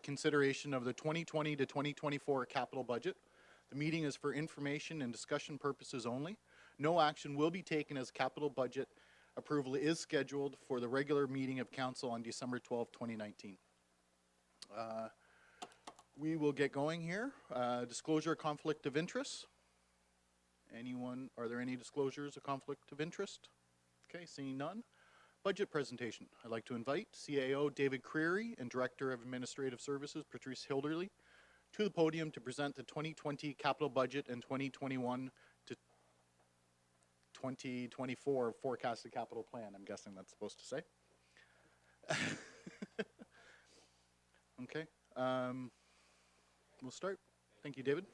consideration of the 2020 to 2024 capital budget. The meeting is for information and discussion purposes only. No action will be taken as capital budget approval is scheduled for the regular meeting of council on December 12, 2019. We will get going here. Disclosure of conflict of interest. Anyone, are there any disclosures of conflict of interest? Okay, seeing none. Budget presentation. I'd like to invite CAO David Creary and Director of Administrative Services Patrice Hilderly to the podium to present the 2020 capital budget and 2021 to 2024 forecasted capital plan. I'm guessing that's supposed to say. Okay, we'll start. Thank you, David.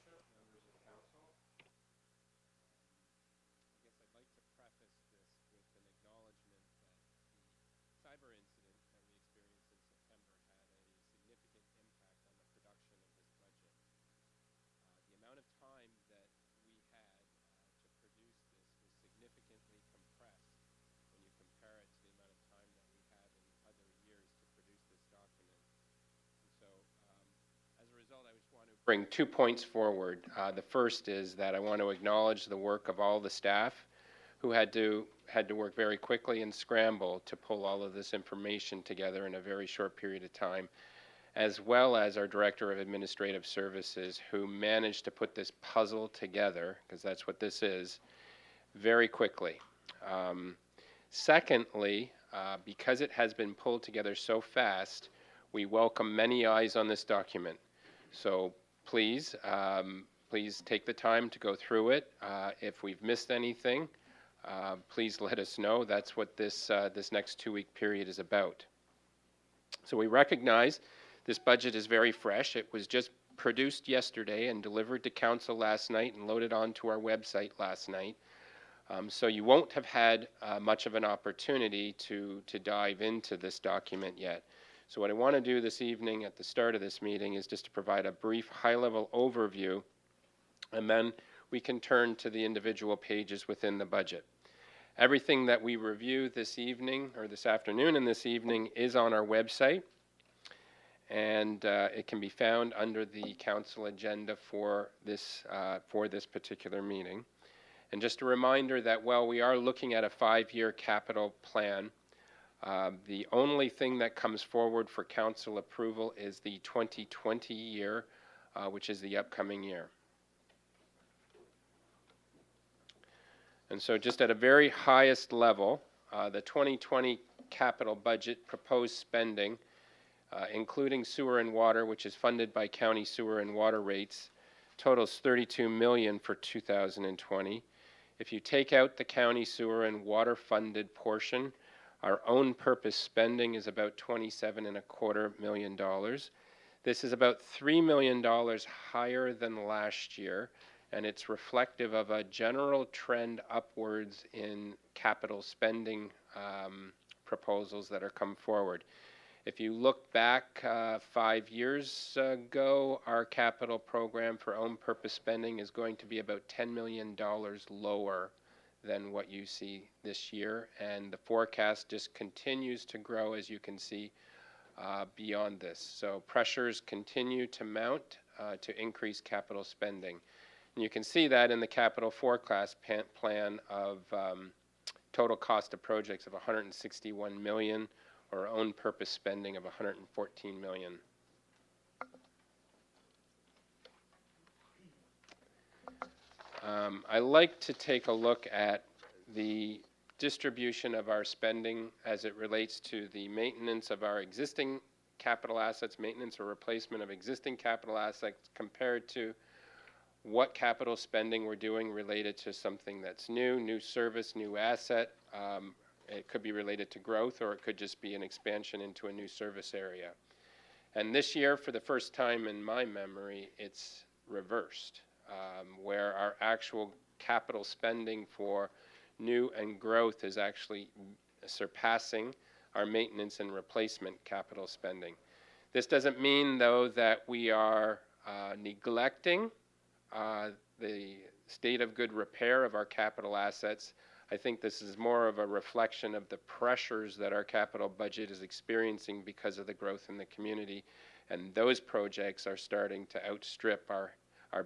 Bring 2 points forward. The first is that I want to acknowledge the work of all the staff who had to work very quickly and scramble to pull all of this information together in a very short period of time, as well as our Director of Administrative Services who managed to put this puzzle together, because that's what this is, very quickly. Secondly, because it has been pulled together so fast, we welcome many eyes on this document. So please, please take the time to go through it. If we've missed anything, please let us know. That's what this next 2-week period is about. So we recognize this budget is very fresh. It was just produced yesterday and delivered to council last night and loaded onto our website last night. So you won't have had much of an opportunity to dive into this document yet. So what I want to do this evening at the start of this meeting is just to provide a brief high-level overview, and then we can turn to the individual pages within the budget. Everything that we review this evening, or this afternoon and this evening, is on our website, and it can be found under the council agenda for this particular meeting. And just a reminder that while we are looking at a 5-year capital plan, the only thing that comes forward for council approval is the 2020 year, which is the upcoming year. And so just at a very highest level, the 2020 capital budget proposed spending, including sewer and water, which is funded by county sewer and water rates, totals $32 million for 2020. If you take out the county sewer and water funded portion, our own purpose spending is about $27.25 million. This is about $3 million higher than last year, and it's reflective of a general trend upwards in capital spending proposals that are come forward. If you look back 5 years ago, our capital program for own purpose spending is going to be about $10 million lower than what you see this year, and the forecast just continues to grow, as you can see, beyond this. So pressures continue to mount to increase capital spending. And you can see that in the capital forecast plan of total cost of projects of $161 million, or own purpose spending of $114 million. I like to take a look at the distribution of our spending as it relates to the maintenance of our existing capital assets, maintenance or replacement of existing capital assets, compared to what capital spending we're doing related to something that's new service, new asset. It could be related to growth, or it could just be an expansion into a new service area. And this year, for the first time in my memory, it's reversed, where our actual capital spending for new and growth is actually surpassing our maintenance and replacement capital spending. This doesn't mean, though, that we are neglecting the state of good repair of our capital assets. I think this is more of a reflection of the pressures that our capital budget is experiencing because of the growth in the community, and those projects are starting to outstrip our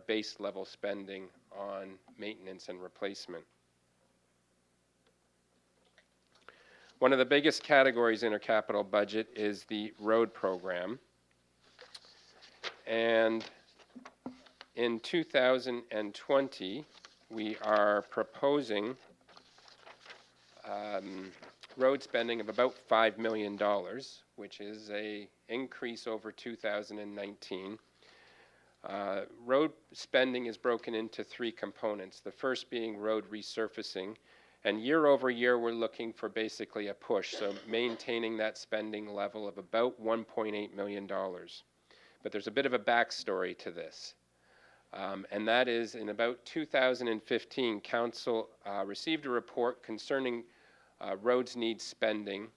base level spending on maintenance and replacement. One of the biggest categories in our capital budget is the road program. And in 2020, we are proposing road spending of about $5 million, which is a increase over 2019. Road spending is broken into three components, the first being road resurfacing. And year over year, we're looking for basically a push, so maintaining that spending level of about $1.8 million. But there's a bit of a backstory to this. And that is in about 2015, Council received a report concerning roads need spending.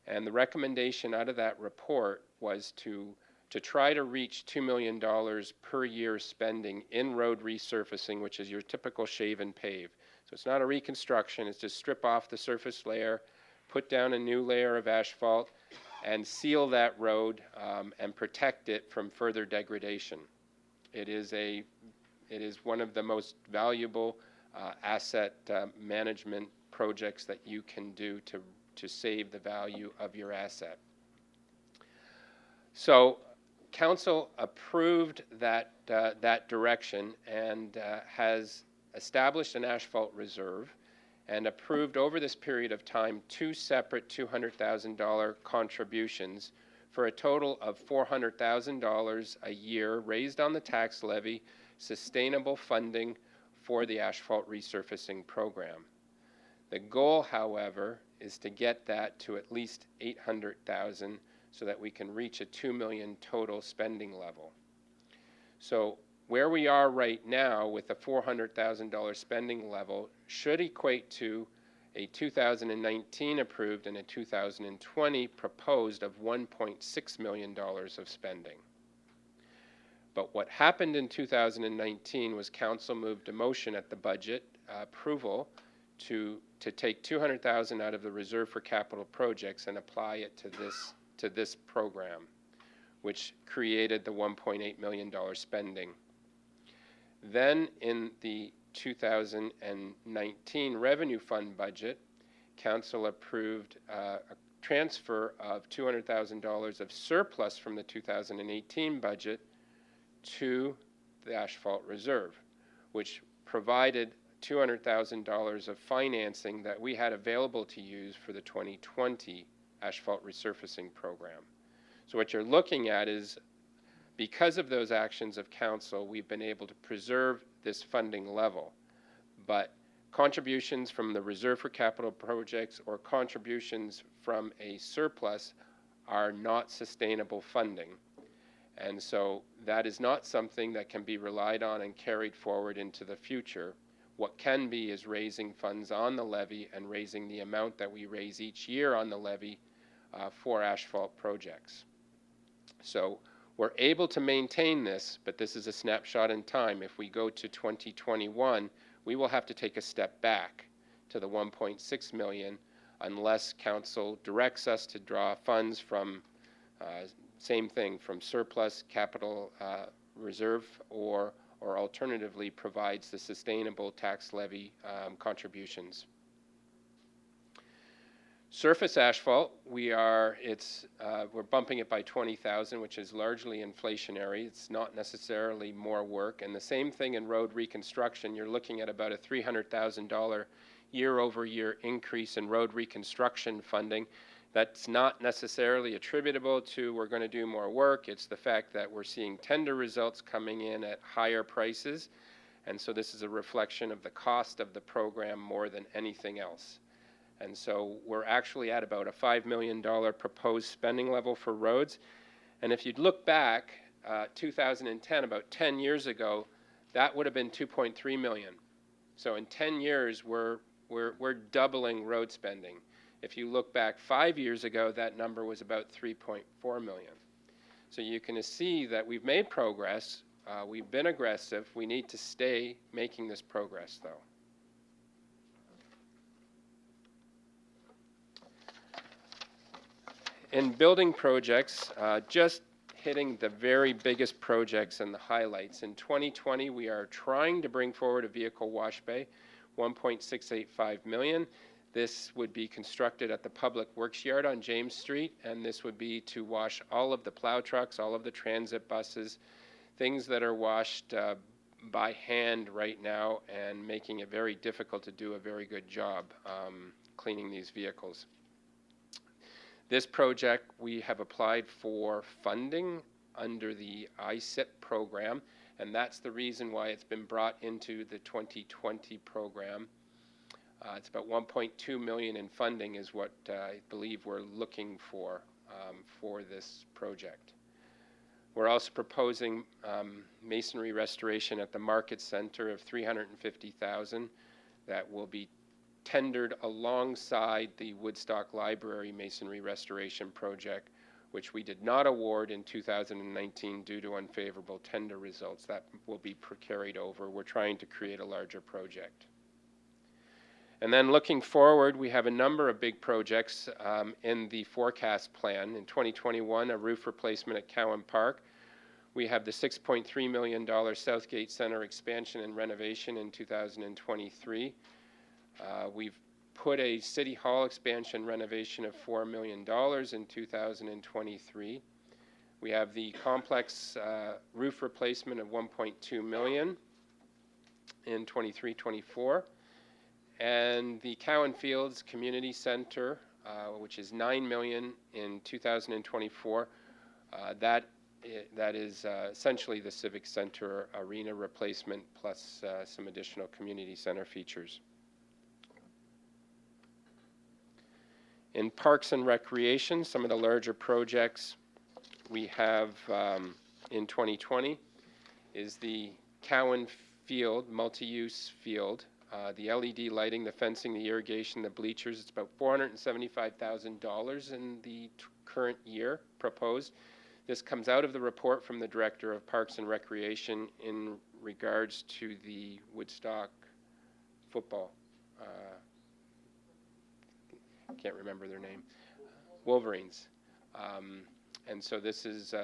And the recommendation out of that report was to try to reach $2 million per year spending in road resurfacing, which is your typical shave and pave. So it's not a reconstruction, it's just strip off the surface layer, put down a new layer of asphalt, and seal that road and protect it from further degradation. It is one of the most valuable asset management projects that you can do to save the value of your asset. So Council approved that direction and has established an asphalt reserve and approved over this period of time 2 separate $200,000 contributions for a total of $400,000 a year raised on the tax levy, sustainable funding for the asphalt resurfacing program. The goal, however, is to get that to at least $800,000 so that we can reach a $2 million total spending level. So where we are right now with a $400,000 spending level should equate to a 2019 approved and a 2020 proposed of $1.6 million of spending. But what happened in 2019 was Council moved a motion at the budget approval to take $200,000 out of the reserve for capital projects and apply it to this program, which created the $1.8 million spending. Then in the 2019 revenue fund budget, Council approved a transfer of $200,000 of surplus from the 2018 budget to the asphalt reserve, which provided $200,000 of financing that we had available to use for the 2020 asphalt resurfacing program. So what you're looking at is, because of those actions of Council, we've been able to preserve this funding level. But contributions from the Reserve for Capital Projects or contributions from a surplus are not sustainable funding. And so that is not something that can be relied on and carried forward into the future. What can be is raising funds on the levy and raising the amount that we raise each year on the levy for asphalt projects. So we're able to maintain this, but this is a snapshot in time. If we go to 2021, we will have to take a step back to the 1.6 million unless Council directs us to draw funds from, same thing, from surplus capital reserve or alternatively provides the sustainable tax levy contributions. Surface asphalt, we're bumping it by 20,000, which is largely inflationary. It's not necessarily more work. And the same thing in road reconstruction. You're looking at about a $300,000 year-over-year increase in road reconstruction funding. That's not necessarily attributable to we're going to do more work. It's the fact that we're seeing tender results coming in at higher prices. And so this is a reflection of the cost of the program more than anything else. And so we're actually at about a $5 million proposed spending level for roads. And if you'd look back, 2010, about 10 years ago, that would have been 2.3 million. So in 10 years, we're doubling road spending. If you look back 5 years ago, that number was about 3.4 million. So you can see that we've made progress. We've been aggressive. We need to stay making this progress, though. In building projects, just hitting the very biggest projects and the highlights. In 2020, we are trying to bring forward a vehicle wash bay, $1.685 million. This would be constructed at the Public Works Yard on James Street, and this would be to wash all of the plow trucks, all of the transit buses, things that are washed by hand right now and making it very difficult to do a very good job cleaning these vehicles. This project, we have applied for funding under the ISIP program, and that's the reason why it's been brought into the 2020 program. It's about $1.2 million in funding is what I believe we're looking for this project. We're also proposing masonry restoration at the Market Center of $350,000 that will be tendered alongside the Woodstock Library masonry restoration project, which we did not award in 2019 due to unfavorable tender results. That will be carried over. We're trying to create a larger project. And then looking forward, we have a number of big projects in the forecast plan. In 2021, a roof replacement at Cowan Park. We have the $6.3 million Southgate Center expansion and renovation in 2023. We've put a City Hall expansion renovation of $4 million in 2023. We have the complex roof replacement of $1.2 million in 23-24. And the Cowan Fields Community Center, which is $9 million in 2024. That is essentially the Civic Center arena replacement plus some additional community center features. In Parks and Recreation, some of the larger projects we have in 2020 is the Cowan Field, multi-use field. The LED lighting, the fencing, the irrigation, the bleachers, it's about $475,000 in the current year proposed. This comes out of the report from the Director of Parks and Recreation in regards to the Woodstock football. I can't remember their name. Wolverines. And so this is,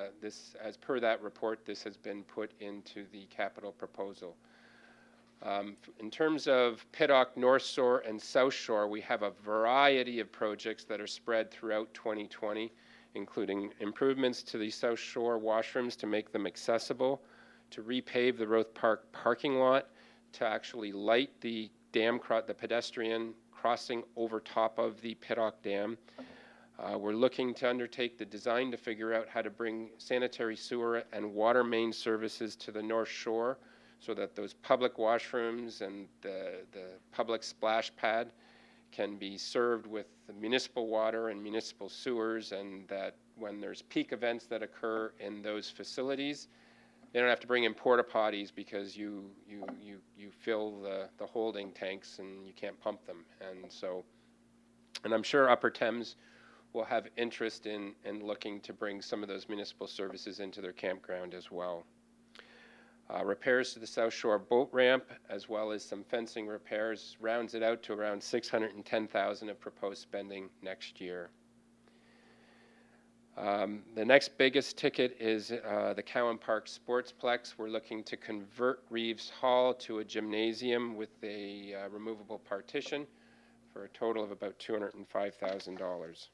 as per that report, this has been put into the capital proposal. In terms of Piddock North Shore and South Shore, we have a variety of projects that are spread throughout 2020, including improvements to the South Shore washrooms to make them accessible, to repave the Roth Park parking lot, to actually light the dam, the pedestrian crossing over top of the Piddock Dam. We're looking to undertake the design to figure out how to bring sanitary sewer and water main services to the North Shore, so that those public washrooms and the public splash pad can be served with the municipal water and municipal sewers, and that when there's peak events that occur in those facilities, they don't have to bring in porta potties because you fill the holding tanks and you can't pump them. And I'm sure Upper Thames will have interest in looking to bring some of those municipal services into their campground as well. Repairs to the South Shore boat ramp, as well as some fencing repairs, rounds it out to around $610,000 of proposed spending next year. The next biggest ticket is the Cowan Park Sportsplex. We're looking to convert Reeves Hall to a gymnasium with a removable partition for a total of about $205,000.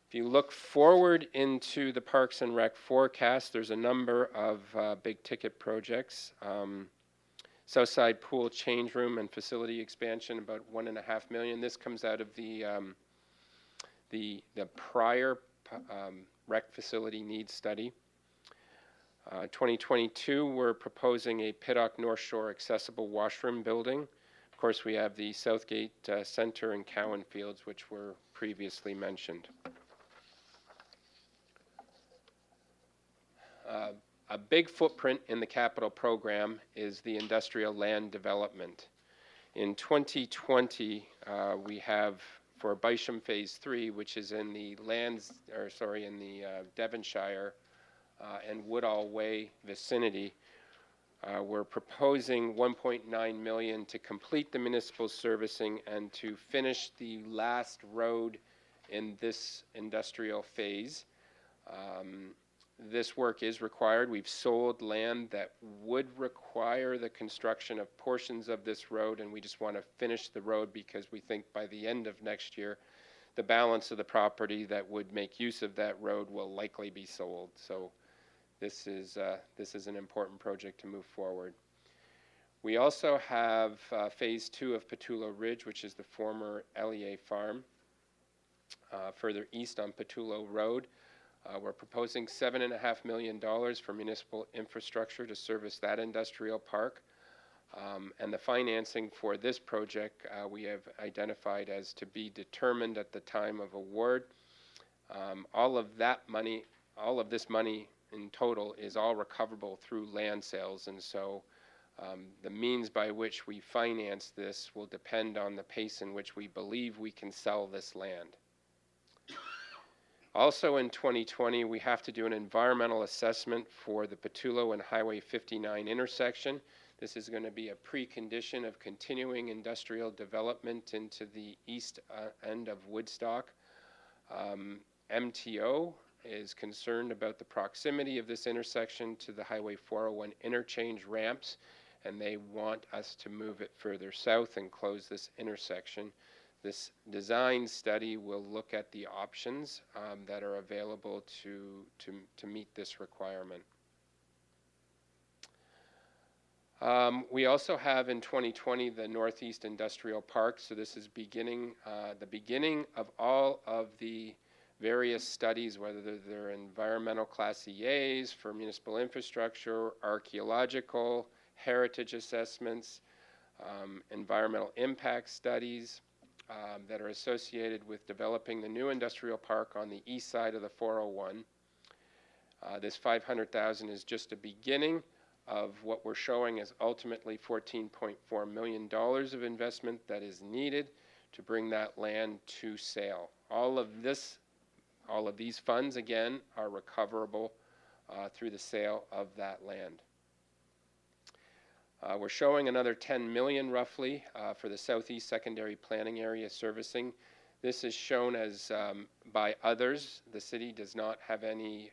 If you look forward into the Parks and Rec forecast, there's a number of big ticket projects. Southside Pool change room and facility expansion, about $1.5 million. This comes out of the prior rec facility needs study. 2022, we're proposing a Piddock North Shore accessible washroom building. Of course, we have the Southgate Center and Cowan Fields, which were previously mentioned. A big footprint in the capital program is the industrial land development. In 2020, we have for Bysham Phase 3, which is in the Devonshire and Woodall Way vicinity, we're proposing $1.9 million to complete the municipal servicing and to finish the last road in this industrial phase. This work is required. We've sold land that would require the construction of portions of this road, and we just want to finish the road because we think by the end of next year, the balance of the property that would make use of that road will likely be sold. So this is an important project to move forward. We also have phase 2 of Patullo Ridge, which is the former LEA farm, further east on Patullo Road. We're proposing $7.5 million for municipal infrastructure to service that industrial park. And the financing for this project we have identified as to be determined at the time of award. All of this money in total is all recoverable through land sales, and so the means by which we finance this will depend on the pace in which we believe we can sell this land. Also in 2020, we have to do an environmental assessment for the Patullo and Highway 59 intersection. This is going to be a precondition of continuing industrial development into the east end of Woodstock. MTO is concerned about the proximity of this intersection to the Highway 401 interchange ramps, and they want us to move it further south and close this intersection. This design study will look at the options that are available to meet this requirement. We also have in 2020 the Northeast Industrial Park. So this is the beginning of all of the various studies, whether they're environmental class EAs for municipal infrastructure, archaeological, heritage assessments, environmental impact studies, that are associated with developing the new industrial park on the east side of the 401. This $500,000 is just a beginning of what we're showing as ultimately $14.4 million of investment that is needed to bring that land to sale. All of these funds, again, are recoverable through the sale of that land. We're showing another $10 million roughly for the Southeast Secondary Planning Area servicing. This is shown as by others. The city does not have any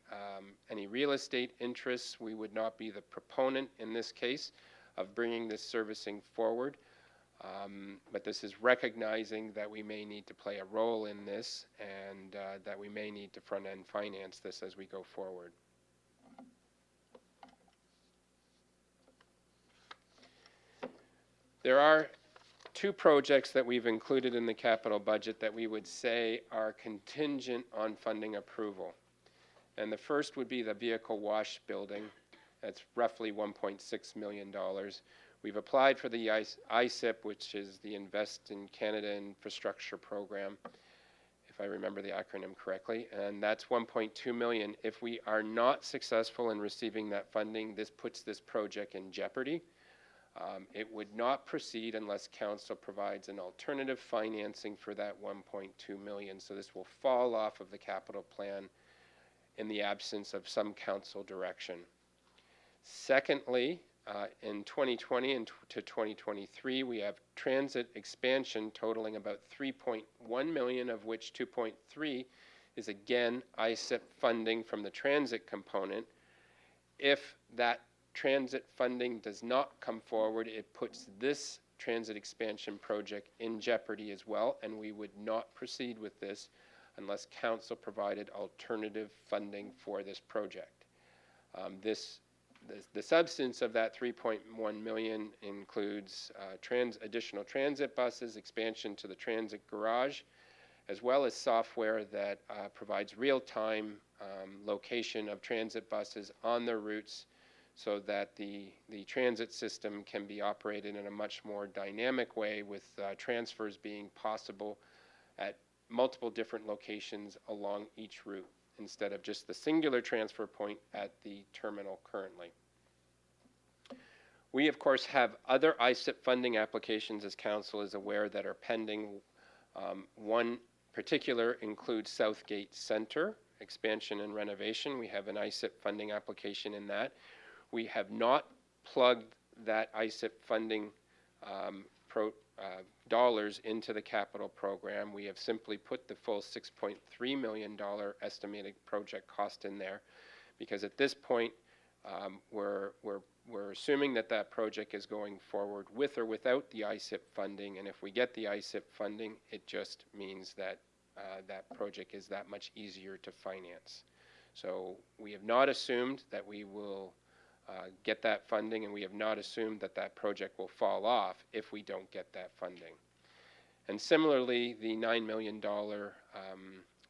real estate interests. We would not be the proponent in this case of bringing this servicing forward. But this is recognizing that we may need to play a role in this and that we may need to front-end finance this as we go forward. There are two projects that we've included in the capital budget that we would say are contingent on funding approval. And the first would be the vehicle wash building. That's roughly $1.6 million. We've applied for the ISIP, which is the Invest in Canada Infrastructure Program, if I remember the acronym correctly, and that's $1.2 million. If we are not successful in receiving that funding, this puts this project in jeopardy. It would not proceed unless council provides an alternative financing for that $1.2 million. So this will fall off of the capital plan in the absence of some council direction. Secondly, in 2020 and to 2023, we have transit expansion totaling about $3.1 million, of which $2.3 is again ISIP funding from the transit component. If that transit funding does not come forward, it puts this transit expansion project in jeopardy as well, and we would not proceed with this unless council provided alternative funding for this project. The substance of that $3.1 million includes additional transit buses, expansion to the transit garage, as well as software that provides real-time location of transit buses on their routes, so that the transit system can be operated in a much more dynamic way, with transfers being possible at multiple different locations along each route, instead of just the singular transfer point at the terminal currently. We, of course, have other ISIP funding applications, as council is aware, that are pending. One particular includes Southgate Center, expansion and renovation. We have an ISIP funding application in that. We have not plugged that ISIP funding dollars into the capital program. We have simply put the full $6.3 million estimated project cost in there, because at this point, we're assuming that that project is going forward with or without the ISIP funding, and if we get the ISIP funding, it just means that that project is that much easier to finance. So we have not assumed that we will get that funding, and we have not assumed that that project will fall off if we don't get that funding. And similarly, the $9 million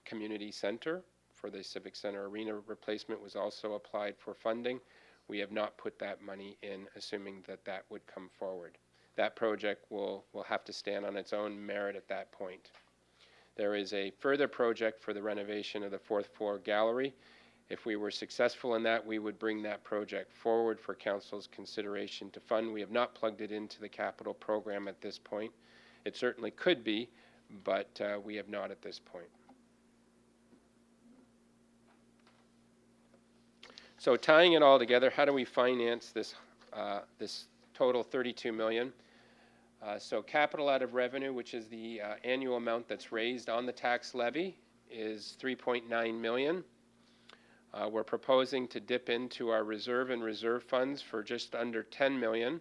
community center for the Civic Center arena replacement was also applied for funding. We have not put that money in, assuming that that would come forward. That project will have to stand on its own merit at that point. There is a further project for the renovation of the fourth floor gallery. If we were successful in that, we would bring that project forward for Council's consideration to fund. We have not plugged it into the capital program at this point. It certainly could be, but we have not at this point. So tying it all together, how do we finance this, this total $32 million? So capital out of revenue, which is the annual amount that's raised on the tax levy, is $3.9 million. We're proposing to dip into our reserve and reserve funds for just under $10 million.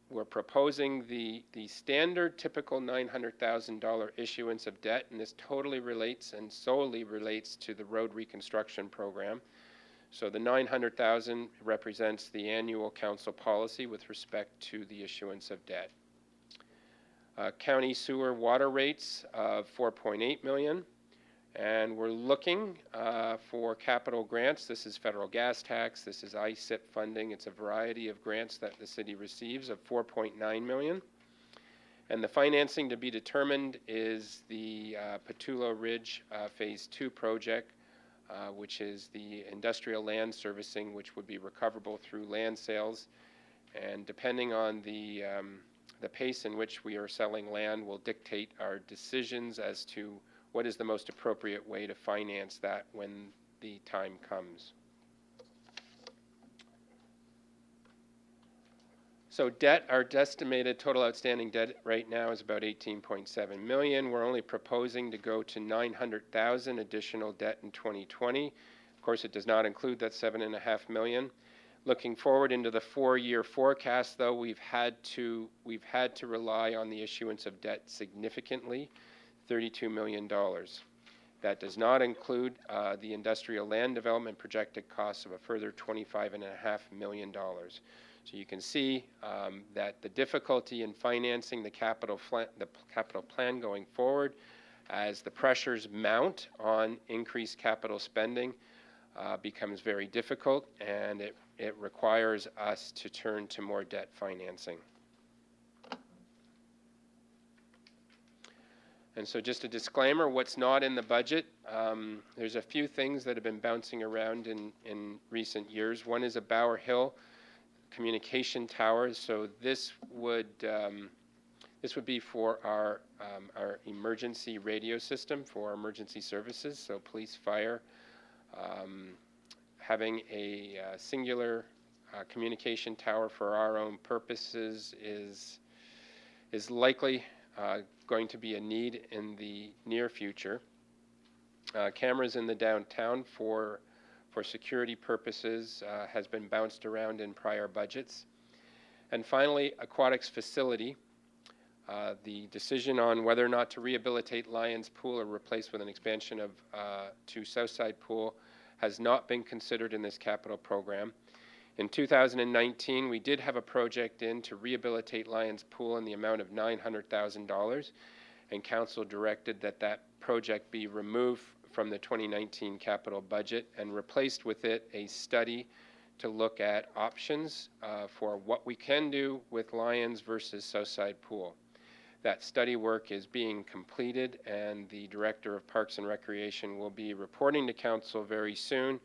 We're proposing the standard typical $900,000 issuance of debt, and this totally relates and solely relates to the road reconstruction program. So the $900,000 represents the annual council policy with respect to the issuance of debt. County sewer water rates of $4.8 million. And we're looking for capital grants. This is federal gas tax. This is ISIP funding. It's a variety of grants that the city receives of $4.9 million. And the financing to be determined is the Pattullo Ridge Phase 2 project, which is the industrial land servicing, which would be recoverable through land sales. And depending on the pace in which we are selling land will dictate our decisions as to what is the most appropriate way to finance that when the time comes. So debt, our estimated total outstanding debt right now is about $18.7 million. We're only proposing to go to $900,000 additional debt in 2020. Of course, it does not include that $7.5 million. Looking forward into the 4-year forecast, though, we've had to rely on the issuance of debt significantly. $32 million. That does not include the industrial land development projected costs of a further $25.5 million. So you can see that the difficulty in financing the capital plan going forward, as the pressures mount on increased capital spending, becomes very difficult, and it requires us to turn to more debt financing. And so just a disclaimer, what's not in the budget, there's a few things that have been bouncing around in recent years. One is a Bower Hill communication tower. So this would be for our emergency radio system for emergency services, so police, fire. Having a singular communication tower for our own purposes is likely going to be a need in the near future. Cameras in the downtown for security purposes has been bounced around in prior budgets. And finally, aquatics facility. The decision on whether or not to rehabilitate Lions Pool or replace with an expansion of to Southside Pool has not been considered in this capital program. In 2019, we did have a project in to rehabilitate Lions Pool in the amount of $900,000, and council directed that that project be removed from the 2019 capital budget and replaced with it a study to look at options for what we can do with Lions versus Southside Pool. That study work is being completed, and the Director of Parks and Recreation will be reporting to council very soon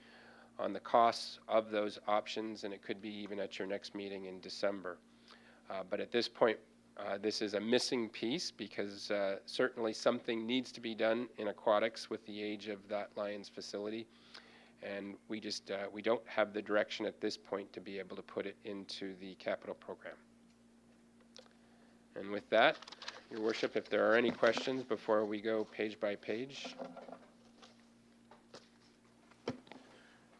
on the costs of those options, and it could be even at your next meeting in December. But at this point, this is a missing piece because certainly something needs to be done in aquatics with the age of that Lions facility, and we don't have the direction at this point to be able to put it into the capital program. And with that, Your Worship, if there are any questions before we go page by page.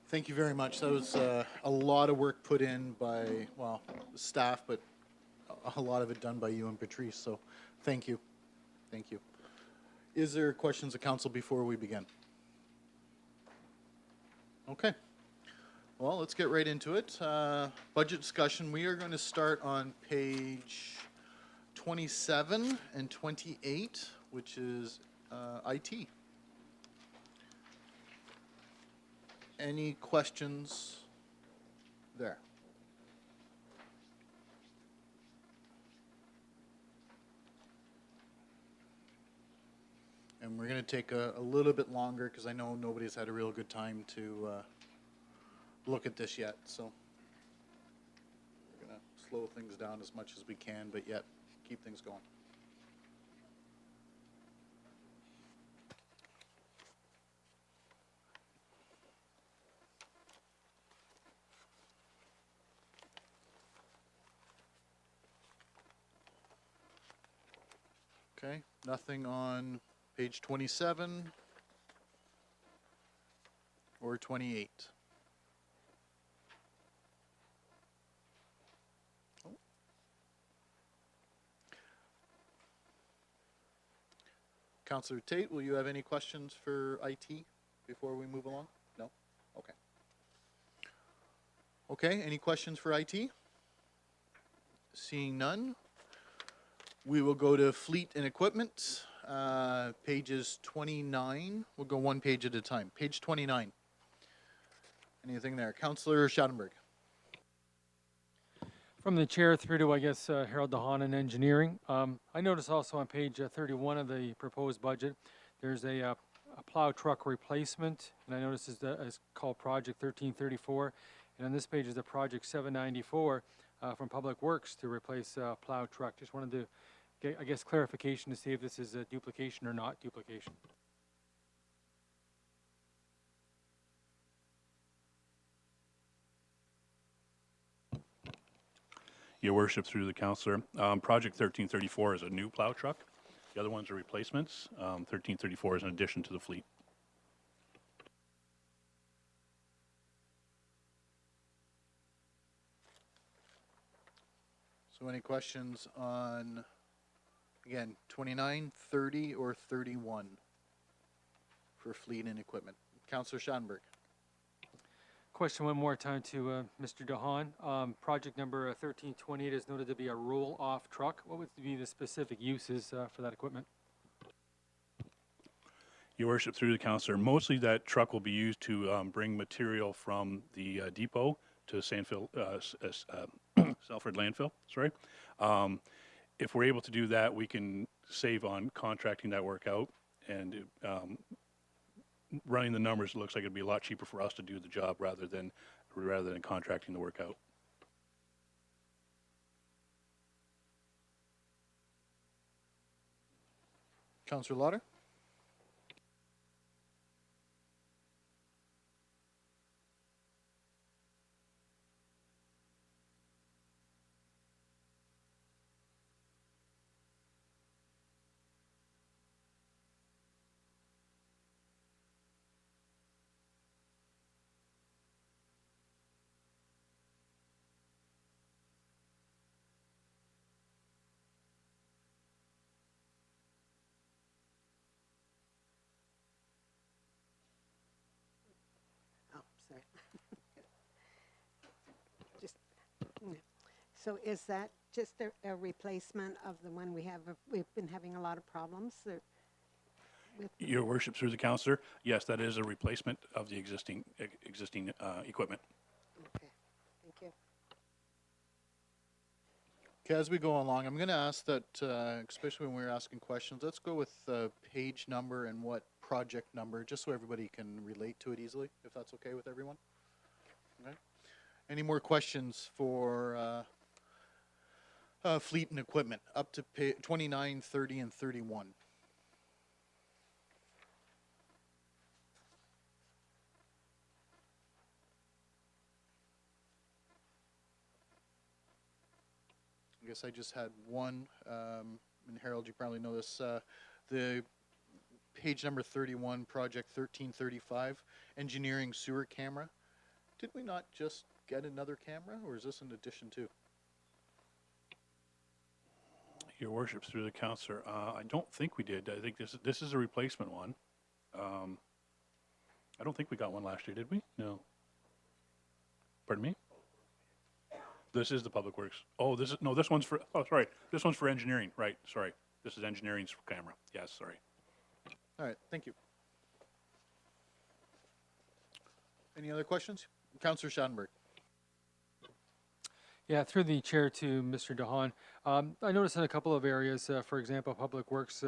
Thank you very much. That was a lot of work put in by, well, the staff, but a lot of it done by you and Patrice, so thank you. Thank you. Is there questions of council before we begin? Okay. Well, let's get right into it. Budget discussion. We are going to start on page 27 and 28, which is IT. Any questions there? And we're going to take a little bit longer because I know nobody's had a real good time to look at this yet. So we're going to slow things down as much as we can, but yet keep things going. Okay, nothing on page 27 or 28. Oh. Councillor Tate, will you have any questions for IT before we move along? No? Okay. Okay, any questions for IT? Seeing none, we will go to fleet and equipment, pages 29. We'll go one page at a time. Page 29. Anything there? Councillor Schattenberg. From the chair through to, I guess, Harold Dehan in engineering. I notice also on page 31 of the proposed budget, there's a plow truck replacement, and I notice it's called Project 1334. And on this page is the Project 794 from Public Works to replace a plow truck. Just wanted to get, I guess, clarification to see if this is a duplication or not duplication. Your Worship, through the councillor, Project 1334 is a new plow truck. The other ones are replacements. 1334 is an addition to the fleet. So any questions on, again, 29, 30, or 31 for fleet and equipment? Councillor Schattenberg. Question one more time to Mr. Dehan. Project number 1328 is noted to be a roll-off truck. What would be the specific uses for that equipment? Your Worship, through the councillor, mostly that truck will be used to bring material from the depot to Salford landfill. Sorry. If we're able to do that, we can save on contracting that work out, and running the numbers, it looks like it'd be a lot cheaper for us to do the job rather than contracting the work out. Councillor Lauder. Oh, sorry. Just, so is that just a replacement of the one we have? We've been having a lot of problems with. Your Worship, through the councillor, yes, that is a replacement of the existing equipment. Okay, thank you. Okay, as we go along, I'm going to ask that, especially when we're asking questions, let's go with page number and what project number, just so everybody can relate to it easily, if that's okay with everyone. Okay. Any more questions for fleet and equipment up to 29, 30, and 31? guess I just had one, and Harold, you probably know this, the page number 31, project 1335, engineering sewer camera. Did we not just get another camera, or is this an addition to? Your worship, through the counselor, I don't think we did. I think this is a replacement one. I don't think we got one last year, did we? No. Pardon me? This is the Public Works. Oh, this one's for, oh, sorry. This one's for engineering, right, sorry. This is engineering's camera. Yes, sorry. All right, thank you. Any other questions? Councillor Schadenberg. Yeah, through the chair to Mr. DeHaan. I noticed in a couple of areas, for example, Public Works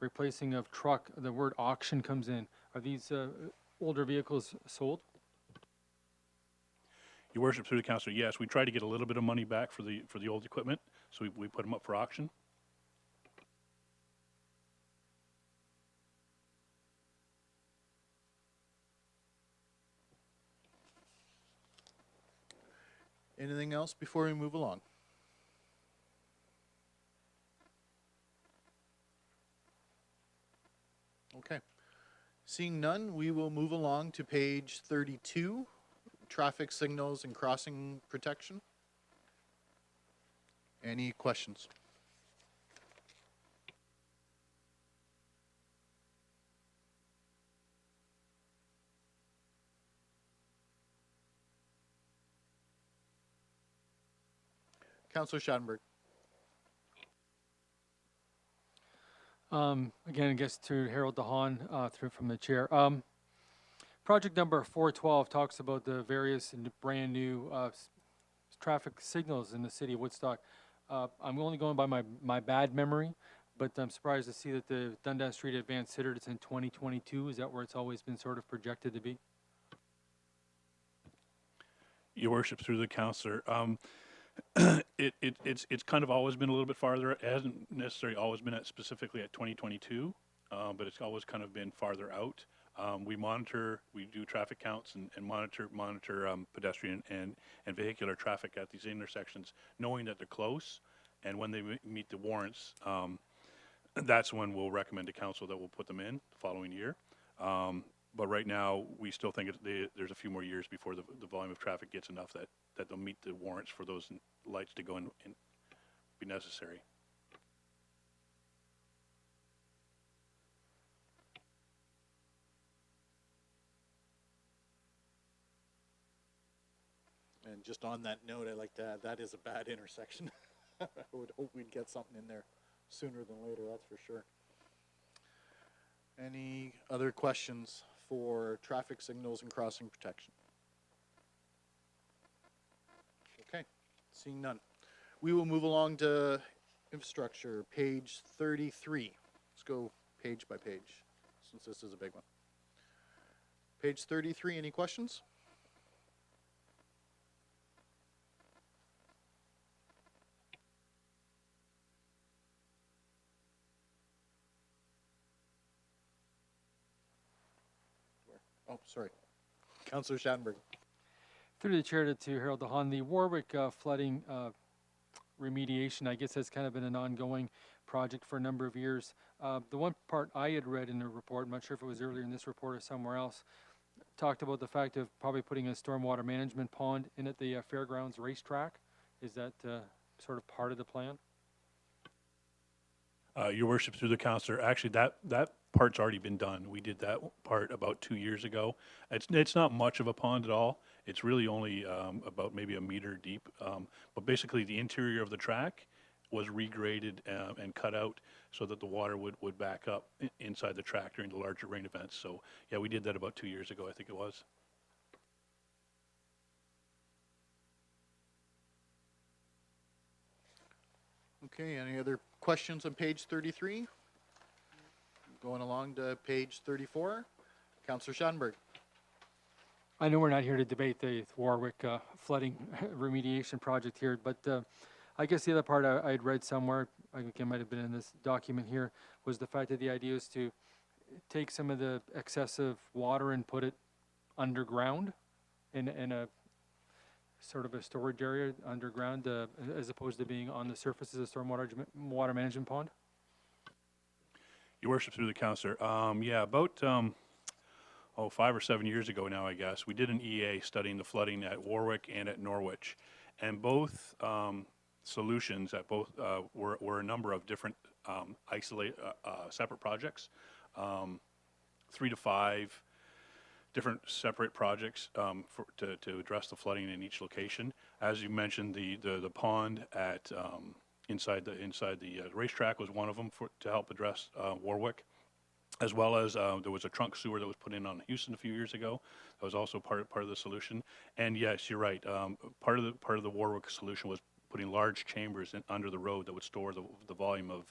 replacing of truck, the word auction comes in. Are these older vehicles sold? Your worship, through the counselor, yes, we tried to get a little bit of money back for the old equipment, so we put them up for auction. Anything else before we move along? Okay. Seeing none, we will move along to page 32, traffic signals and crossing protection. Any questions? Councillor Schadenberg. Again, I guess to Harold DeHaan, through from the chair. Project number 412 talks about the various and brand new traffic signals in the city of Woodstock. I'm only going by my bad memory, but I'm surprised to see that the Dundas Street Advanced Sitter is in 2022. Is that where it's always been sort of projected to be? Your worship, through the counselor, it's kind of always been a little bit farther. It hasn't necessarily always been specifically at 2022, but it's always kind of been farther out. We do traffic counts and monitor pedestrian and vehicular traffic at these intersections, knowing that they're close, and when they meet the warrants, that's when we'll recommend to council that we'll put them in the following year. But right now, we still think there's a few more years before the volume of traffic gets enough that they'll meet the warrants for those lights to go in and be necessary. And just on that note, I'd like to add that is a bad intersection. I would hope we'd get something in there sooner than later, that's for sure. Any other questions for traffic signals and crossing protection? Okay, seeing none. We will move along to infrastructure, page 33. Let's go page by page, since this is a big one. Page 33, any questions? Oh, sorry. Councillor Schadenberg. Through the chair to Harold DeHaan, the Warwick flooding remediation, I guess has kind of been an ongoing project for a number of years. The one part I had read in the report, I'm not sure if it was earlier in this report or somewhere else, talked about the fact of probably putting a stormwater management pond in at the fairgrounds racetrack. Is that sort of part of the plan? Your worship, through the counselor, actually that part's already been done. We did that part about 2 years ago. It's not much of a pond at all. It's really only about maybe a meter deep. But basically the interior of the track was regraded and cut out so that the water would back up inside the track during the larger rain events. So yeah, we did that about 2 years ago, I think it was. Okay, any other questions on page 33? Going along to page 34. Councillor Schadenberg. I know we're not here to debate the Warwick flooding remediation project here, but I guess the other part I had read somewhere, I think it might have been in this document here, was the fact that the idea is to take some of the excessive water and put it underground in a sort of a storage area underground, as opposed to being on the surface as a water management pond? Your worship, through the counselor. Yeah, about 5 or 7 years ago now, I guess, we did an EA studying the flooding at Warwick and at Norwich, and both solutions at both were a number of different separate projects, 3 to 5 different separate projects to address the flooding in each location. As you mentioned, the pond at inside the racetrack was one of them to help address Warwick, as well as there was a trunk sewer that was put in on Houston a few years ago. That was also part of the solution. And yes, you're right. Part of the Warwick solution was putting large chambers under the road that would store the volume of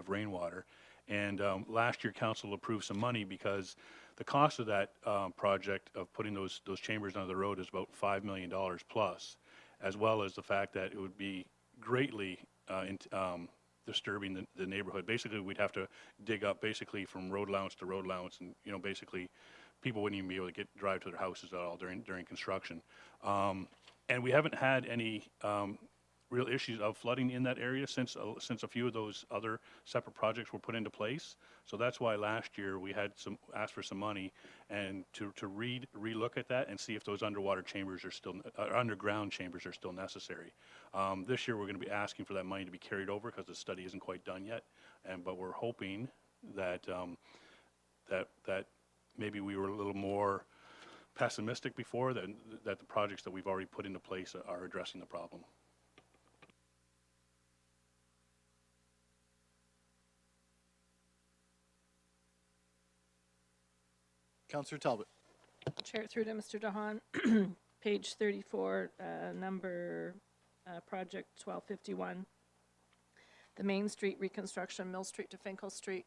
rainwater. And last year, council approved some money because the cost of that project of putting those chambers under the road is about $5 million plus, as well as the fact that it would be greatly disturbing the neighborhood. Basically, we'd have to dig up basically from road allowance to road allowance, and basically people wouldn't even be able to drive to their houses at all during construction. And we haven't had any real issues of flooding in that area since a few of those other separate projects were put into place. So that's why last year we had asked for some money and to relook at that and see if those underground chambers are still necessary. This year we're going to be asking for that money to be carried over because the study isn't quite done yet, but we're hoping that that maybe we were a little more pessimistic before, that the projects that we've already put into place are addressing the problem. Councillor Talbot. Chair, through to Mr. Dahan. Page 34, number project 1251. The Main Street reconstruction, Mill Street to Finkel Street.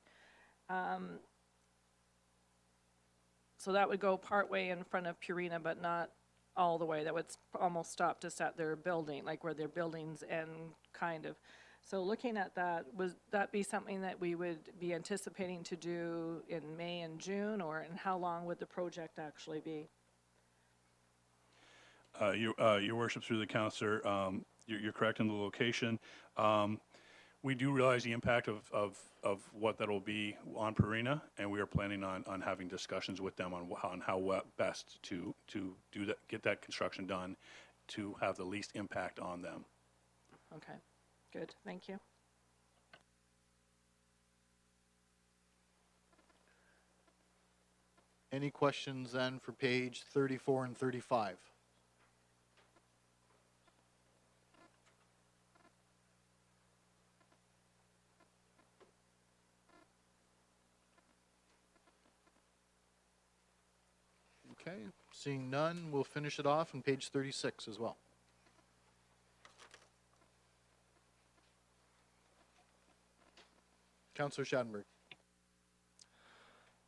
So that would go partway in front of Purina, but not all the way. That would almost stop just at their building, like where their buildings end, kind of. So looking at that, would that be something that we would be anticipating to do in May and June, and how long would the project actually be? Your worship, through the councillor, you're correct in the location. We do realize the impact of what that will be on Purina, and we are planning on having discussions with them on how best to do that, get that construction done, to have the least impact on them. Okay, good, thank you. Any questions then for page 34 and 35? Okay, seeing none, we'll finish it off on page 36 as well. Councillor Schadenberg.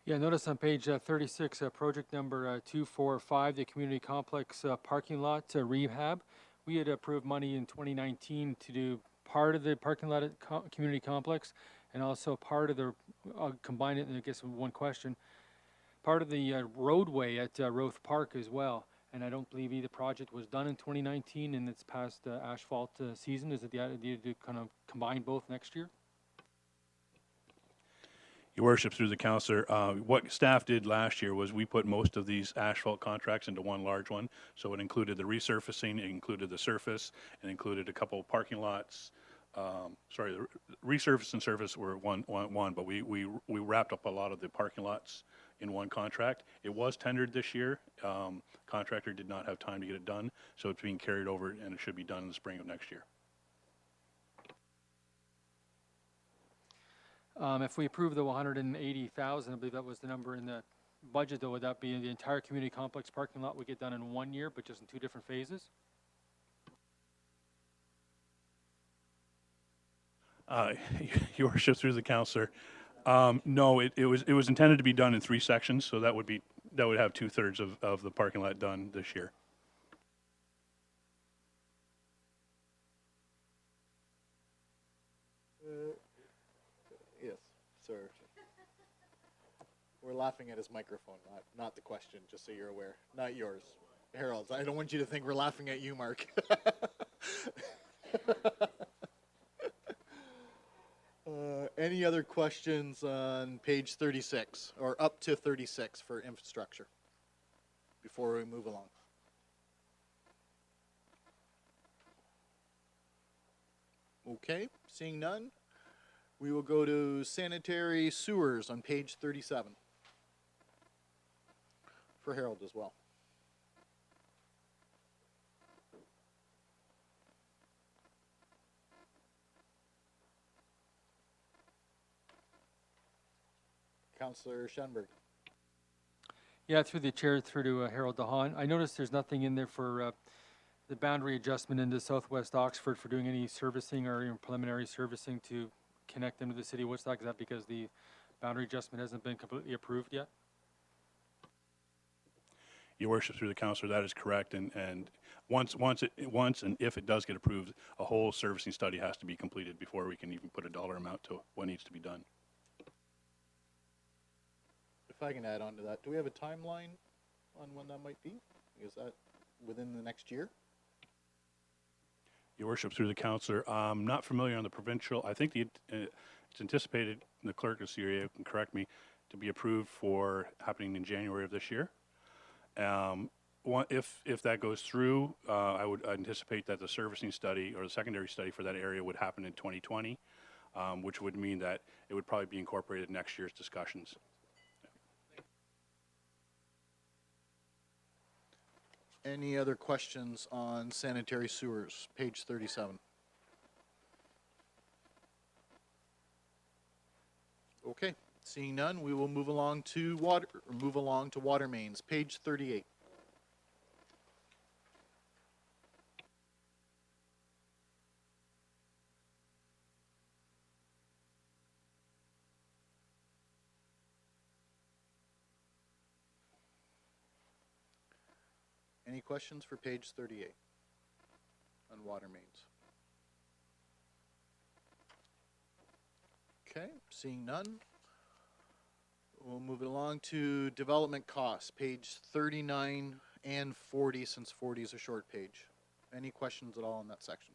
Yeah, notice on page 36, project number 245, the community complex parking lot rehab. We had approved money in 2019 to do part of the parking lot at community complex, and also part of the, I'll combine it, and I guess one question, part of the roadway at Roth Park as well. And I don't believe either project was done in 2019, and it's past asphalt season. Is it the idea to kind of combine both next year? Your worship, through the councillor, what staff did last year was we put most of these asphalt contracts into one large one. So it included the resurfacing, it included the surface, it included a couple of parking lots. The resurface and surface were one, but we wrapped up a lot of the parking lots in one contract. It was tendered this year. Contractor did not have time to get it done, so it's being carried over, and it should be done in the spring of next year. If we approve the 180,000, I believe that was the number in the budget, though, would that be the entire community complex parking lot would get done in 1 year, but just in 2 different phases? Your worship, through the councillor, no, it was intended to be done in 3 sections, so that would have 2/3 of the parking lot done this year. Yes, sir. We're laughing at his microphone, not the question, just so you're aware. Not yours. Harold, I don't want you to think we're laughing at you, Mark. Any other questions on page 36 or up to 36 for infrastructure before we move along? Okay, seeing none, we will go to sanitary sewers on page 37 for Harold as well. Councillor Schoenberg. Yeah, through the chair, through to Harold Dahan. I noticed there's nothing in there for the boundary adjustment into Southwest Oxford for doing any servicing or preliminary servicing to connect them to the city of Woodstock. Is that because the boundary adjustment hasn't been completely approved yet? Your worship, through the councillor, that is correct. And once and if it does get approved, a whole servicing study has to be completed before we can even put a dollar amount to what needs to be done. If I can add on to that, do we have a timeline on when that might be? Is that within the next year? Your worship, through the councillor, I'm not familiar on the provincial. I think it's anticipated, the clerk of CRA can correct me, to be approved for happening in January of this year. If that goes through, I would anticipate that the servicing study or the secondary study for that area would happen in 2020, which would mean that it would probably be incorporated in next year's discussions. Any other questions on sanitary sewers, page 37? Okay, seeing none, we will move along to water mains, page 38. Any questions for page 38 on water mains? Okay, seeing none, we'll move it along to development costs, page 39 and 40, since 40 is a short page. Any questions at all in that section?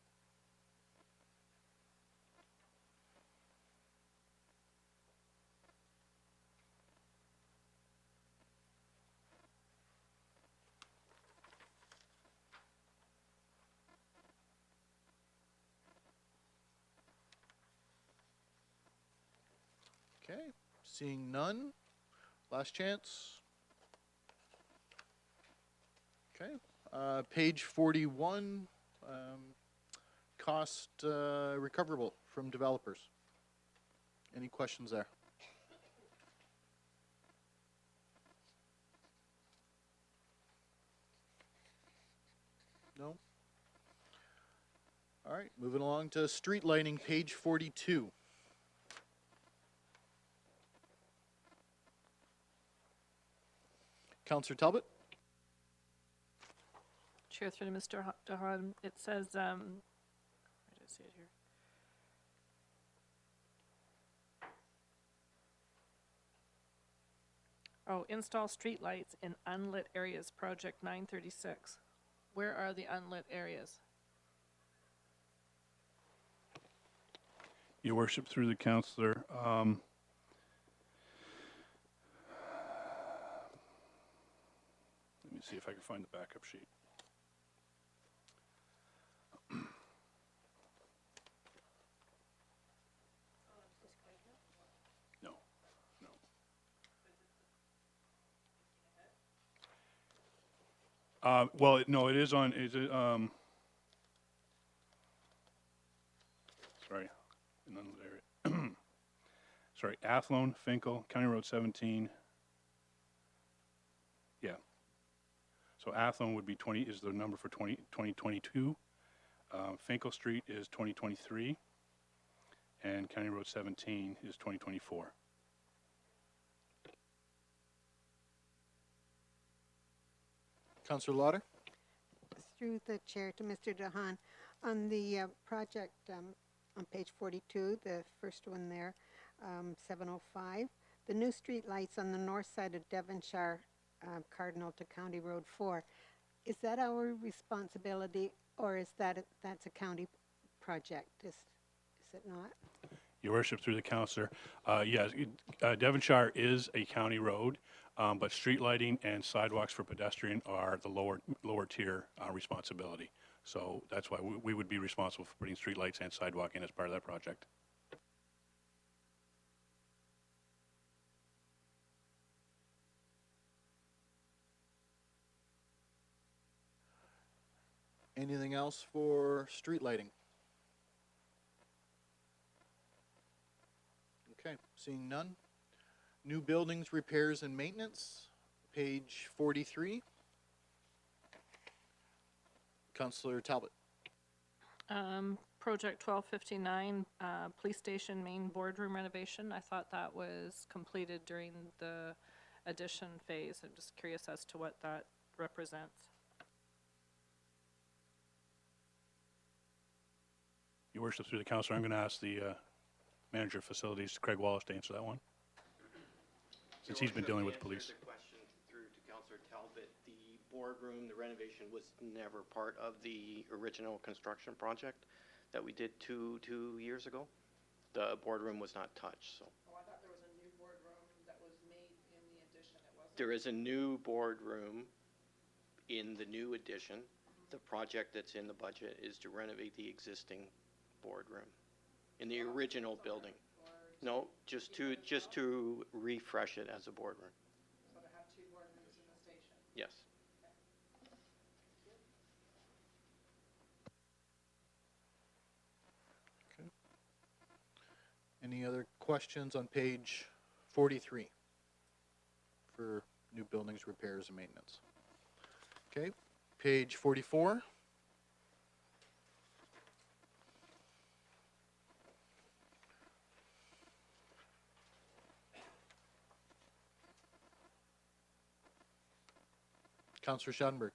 Okay, seeing none, last chance. Okay, page 41, cost recoverable from developers. Any questions there? No? All right, moving along to street lighting, page 42. Councillor Talbot? Chair through to Mr. Dahan, it says, where did I see it here? Oh, install streetlights in unlit areas, project 936. Where are the unlit areas? Your worship, through the councillor, let me see if I can find the backup sheet. No, no. Well, no, it is on, sorry, none of the area. Sorry, Athlone, Finkel, County Road 17. Yeah. So Athlone would be is the number for 2022. Finkel Street is 2023. And County Road 17 is 2024. Councillor Lauder? Through the chair to Mr. Dahan, on the project on page 42, the first one there, 705, the new street lights on the north side of Devonshire Cardinal to County Road 4. Is that our responsibility, or is that's a county project? Is it not? Your worship, through the counselor, yes, Devonshire is a county road, but street lighting and sidewalks for pedestrian are the lower tier responsibility. So that's why we would be responsible for putting street lights and sidewalk in as part of that project. Anything else for street lighting? Okay, seeing none. New buildings, repairs and maintenance, page 43. Councillor Talbot. Project 1259, police station main boardroom renovation. I thought that was completed during the addition phase. I'm just curious as to what that represents. Your worship, through the counselor, I'm going to ask the manager of facilities, Craig Wallace, to answer that one, since he's been dealing with the police. The question through to Councillor Talbot, the boardroom, the renovation was never part of the original construction project that we did two years ago. The boardroom was not touched, so. Oh, I thought there was a new boardroom that was made in the addition. It wasn't. There is a new boardroom in the new addition. The project that's in the budget is to renovate the existing boardroom in the original building. No, just to refresh it as a boardroom. So to have 2 boardrooms in the station. Yes. Okay. Any other questions on page 43 for new buildings, repairs and maintenance? Okay, page 44. Councillor Schadenberg.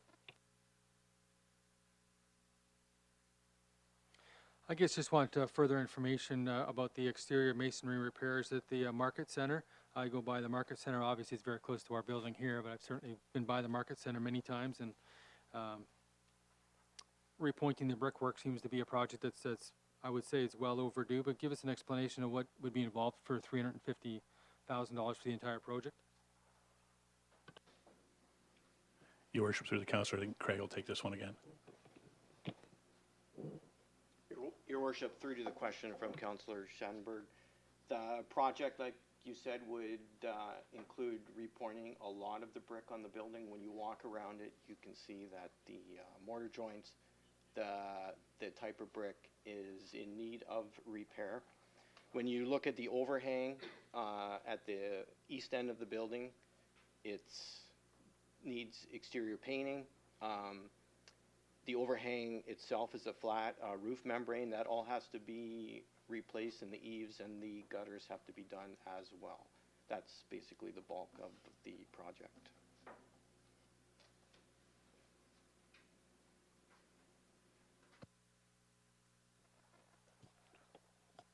I guess just want further information about the exterior masonry repairs at the Market Center. I go by the Market Center. Obviously, it's very close to our building here, but I've certainly been by the Market Center many times, and repointing the brickwork seems to be a project that's I would say it's well overdue. But give us an explanation of what would be involved for $350,000 for the entire project. Your worship, through the counselor, I think Craig will take this one again. Your worship, through to the question from Councillor Schattenberg, the project, like you said, would include repointing a lot of the brick on the building. When you walk around it, you can see that the mortar joints, the type of brick is in need of repair. When you look at the overhang at the east end of the building, it's needs exterior painting. The overhang itself is a flat roof membrane. That all has to be replaced, and the eaves and the gutters have to be done as well. That's basically the bulk of the project.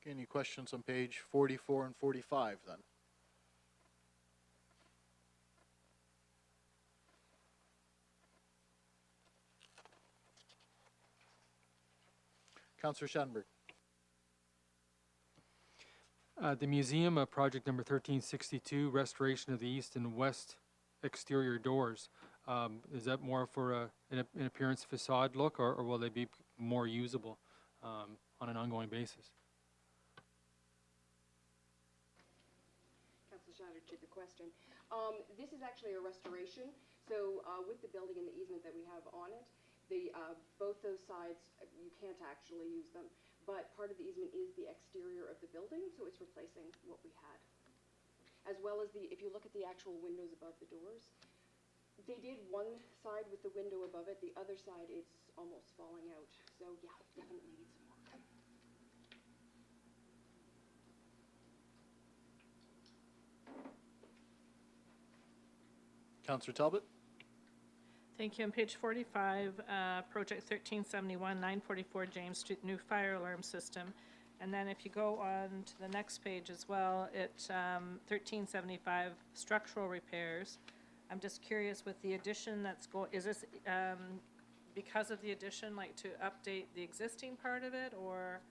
Okay, any questions on page 44 and 45 then? Councillor Schadenberg. The museum, project number 1362, restoration of the east and west exterior doors. Is that more for an appearance facade look, or will they be more usable on an ongoing basis? Councillor Shatter to the question. This is actually a restoration. So with the building and the easement that we have on it, both those sides, you can't actually use them. But part of the easement is the exterior of the building, so it's replacing what we had. As well as if you look at the actual windows above the doors, they did one side with the window above it, the other side it's almost falling out. So yeah, definitely needs some work. Councillor Talbot. Thank you. On page 45, project 1371, 944 James Street, new fire alarm system. And then if you go on to the next page as well, 1375 structural repairs, I'm just curious with the addition that's is this, because of the addition, like to update the existing part of it, or?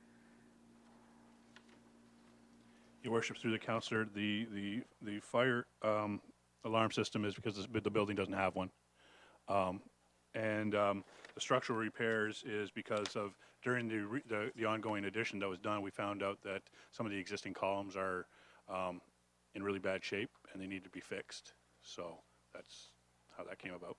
Your worship, through the counselor, the fire alarm system is because the building doesn't have one. The structural repairs is because of, during the ongoing addition that was done, we found out that some of the existing columns are in really bad shape and they need to be fixed. So that's how that came about.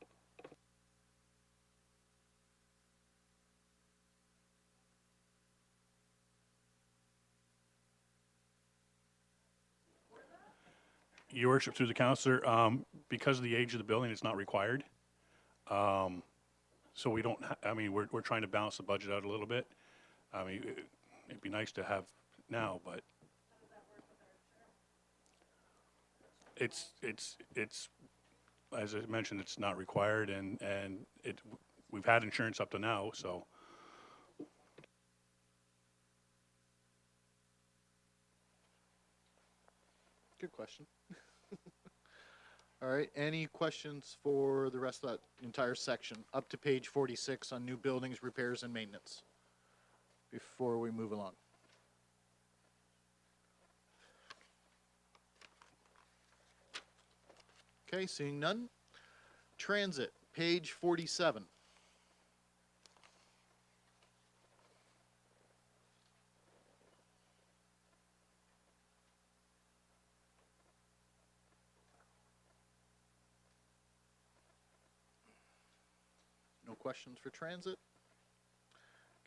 Your worship, through the counselor, because of the age of the building, it's not required. So we don't, I mean, we're trying to balance the budget out a little bit. I mean, it'd be nice to have now, but it's, as I mentioned, it's not required, and we've had insurance up to now, so. Good question. All right, any questions for the rest of that entire section, up to page 46 on new buildings, repairs, and maintenance, before we move along? Okay, seeing none. Transit, page 47. No questions for transit?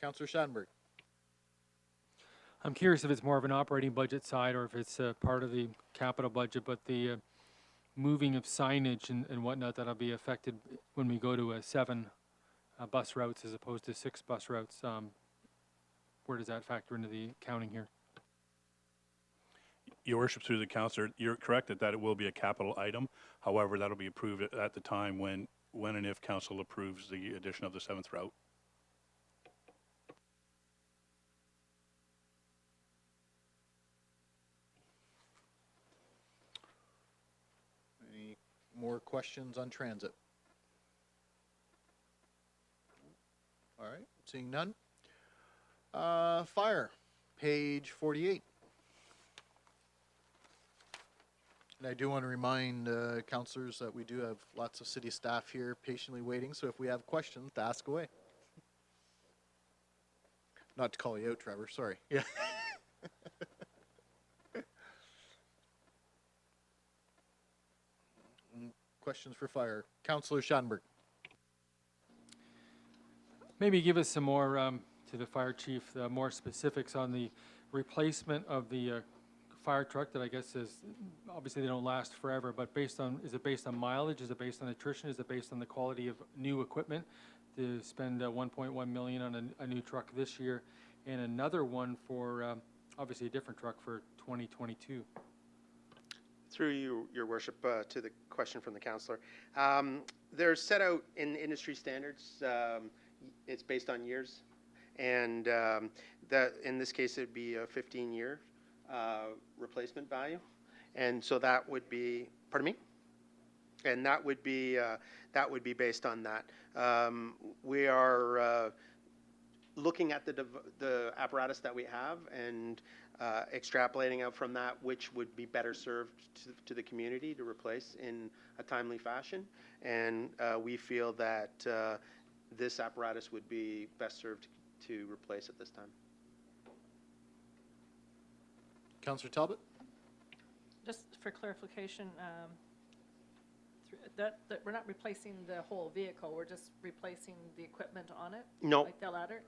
Councillor Schadenberg. I'm curious if it's more of an operating budget side or if it's part of the capital budget, but the moving of signage and whatnot, that'll be affected when we go to 7 bus routes as opposed to 6 bus routes. Where does that factor into the accounting here? Your worship, through the counselor, you're correct that it will be a capital item. However, that'll be approved at the time when and if council approves the addition of the 7th route. Any more questions on transit? All right, seeing none. Fire, page 48. And I do want to remind councillors that we do have lots of city staff here patiently waiting, so if we have questions, to ask away. Not to call you out, Trevor, sorry. Yeah. Questions for fire? Councillor Schadenberg. Maybe give us some more, to the fire chief, more specifics on the replacement of the fire truck that I guess is, obviously they don't last forever, but is it based on mileage? Is it based on attrition? Is it based on the quality of new equipment? To spend 1.1 million on a new truck this year and another one for, obviously a different truck for 2022. Through you, your worship, to the question from the councillor. They're set out in industry standards. It's based on years. And that in this case, it'd be a 15-year replacement value. And so that would be, pardon me? And that would be based on that. We are looking at the apparatus that we have and extrapolating out from that which would be better served to the community to replace in a timely fashion. And we feel that this apparatus would be best served to replace at this time. Councillor Talbot? Just for clarification, that we're not replacing the whole vehicle, we're just replacing the equipment on it? No. Like the ladder?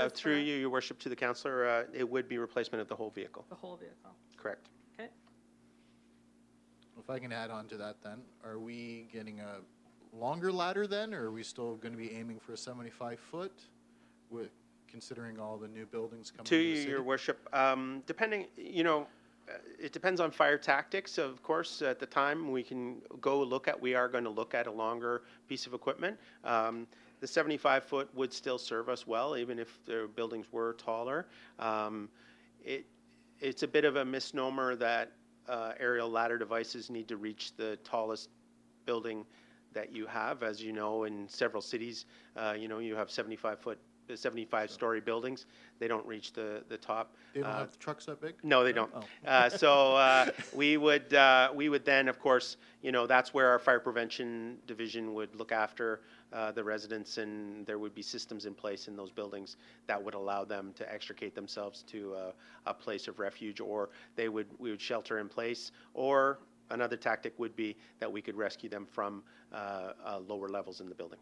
Through you, your worship, to the councillor, it would be replacement of the whole vehicle. The whole vehicle, Correct. okay? If I can add on to that then, are we getting a longer ladder then, or are we still going to be aiming for a 75-foot with considering all the new buildings coming To to the you, city? your worship, depending, it depends on fire tactics, of course. At the time, we are going to look at a longer piece of equipment. The 75-foot would still serve us well, even if the buildings were taller. It's a bit of a misnomer that aerial ladder devices need to reach the tallest building that you have. As you know, in several cities, you have 75-story buildings. They don't reach the top. They don't have trucks that big? No, they don't. Oh. So we would then, of course, that's where our fire prevention division would look after the residents, and there would be systems in place in those buildings that would allow them to extricate themselves to a place of refuge, or we would shelter in place, or another tactic would be that we could rescue them from lower levels in the building.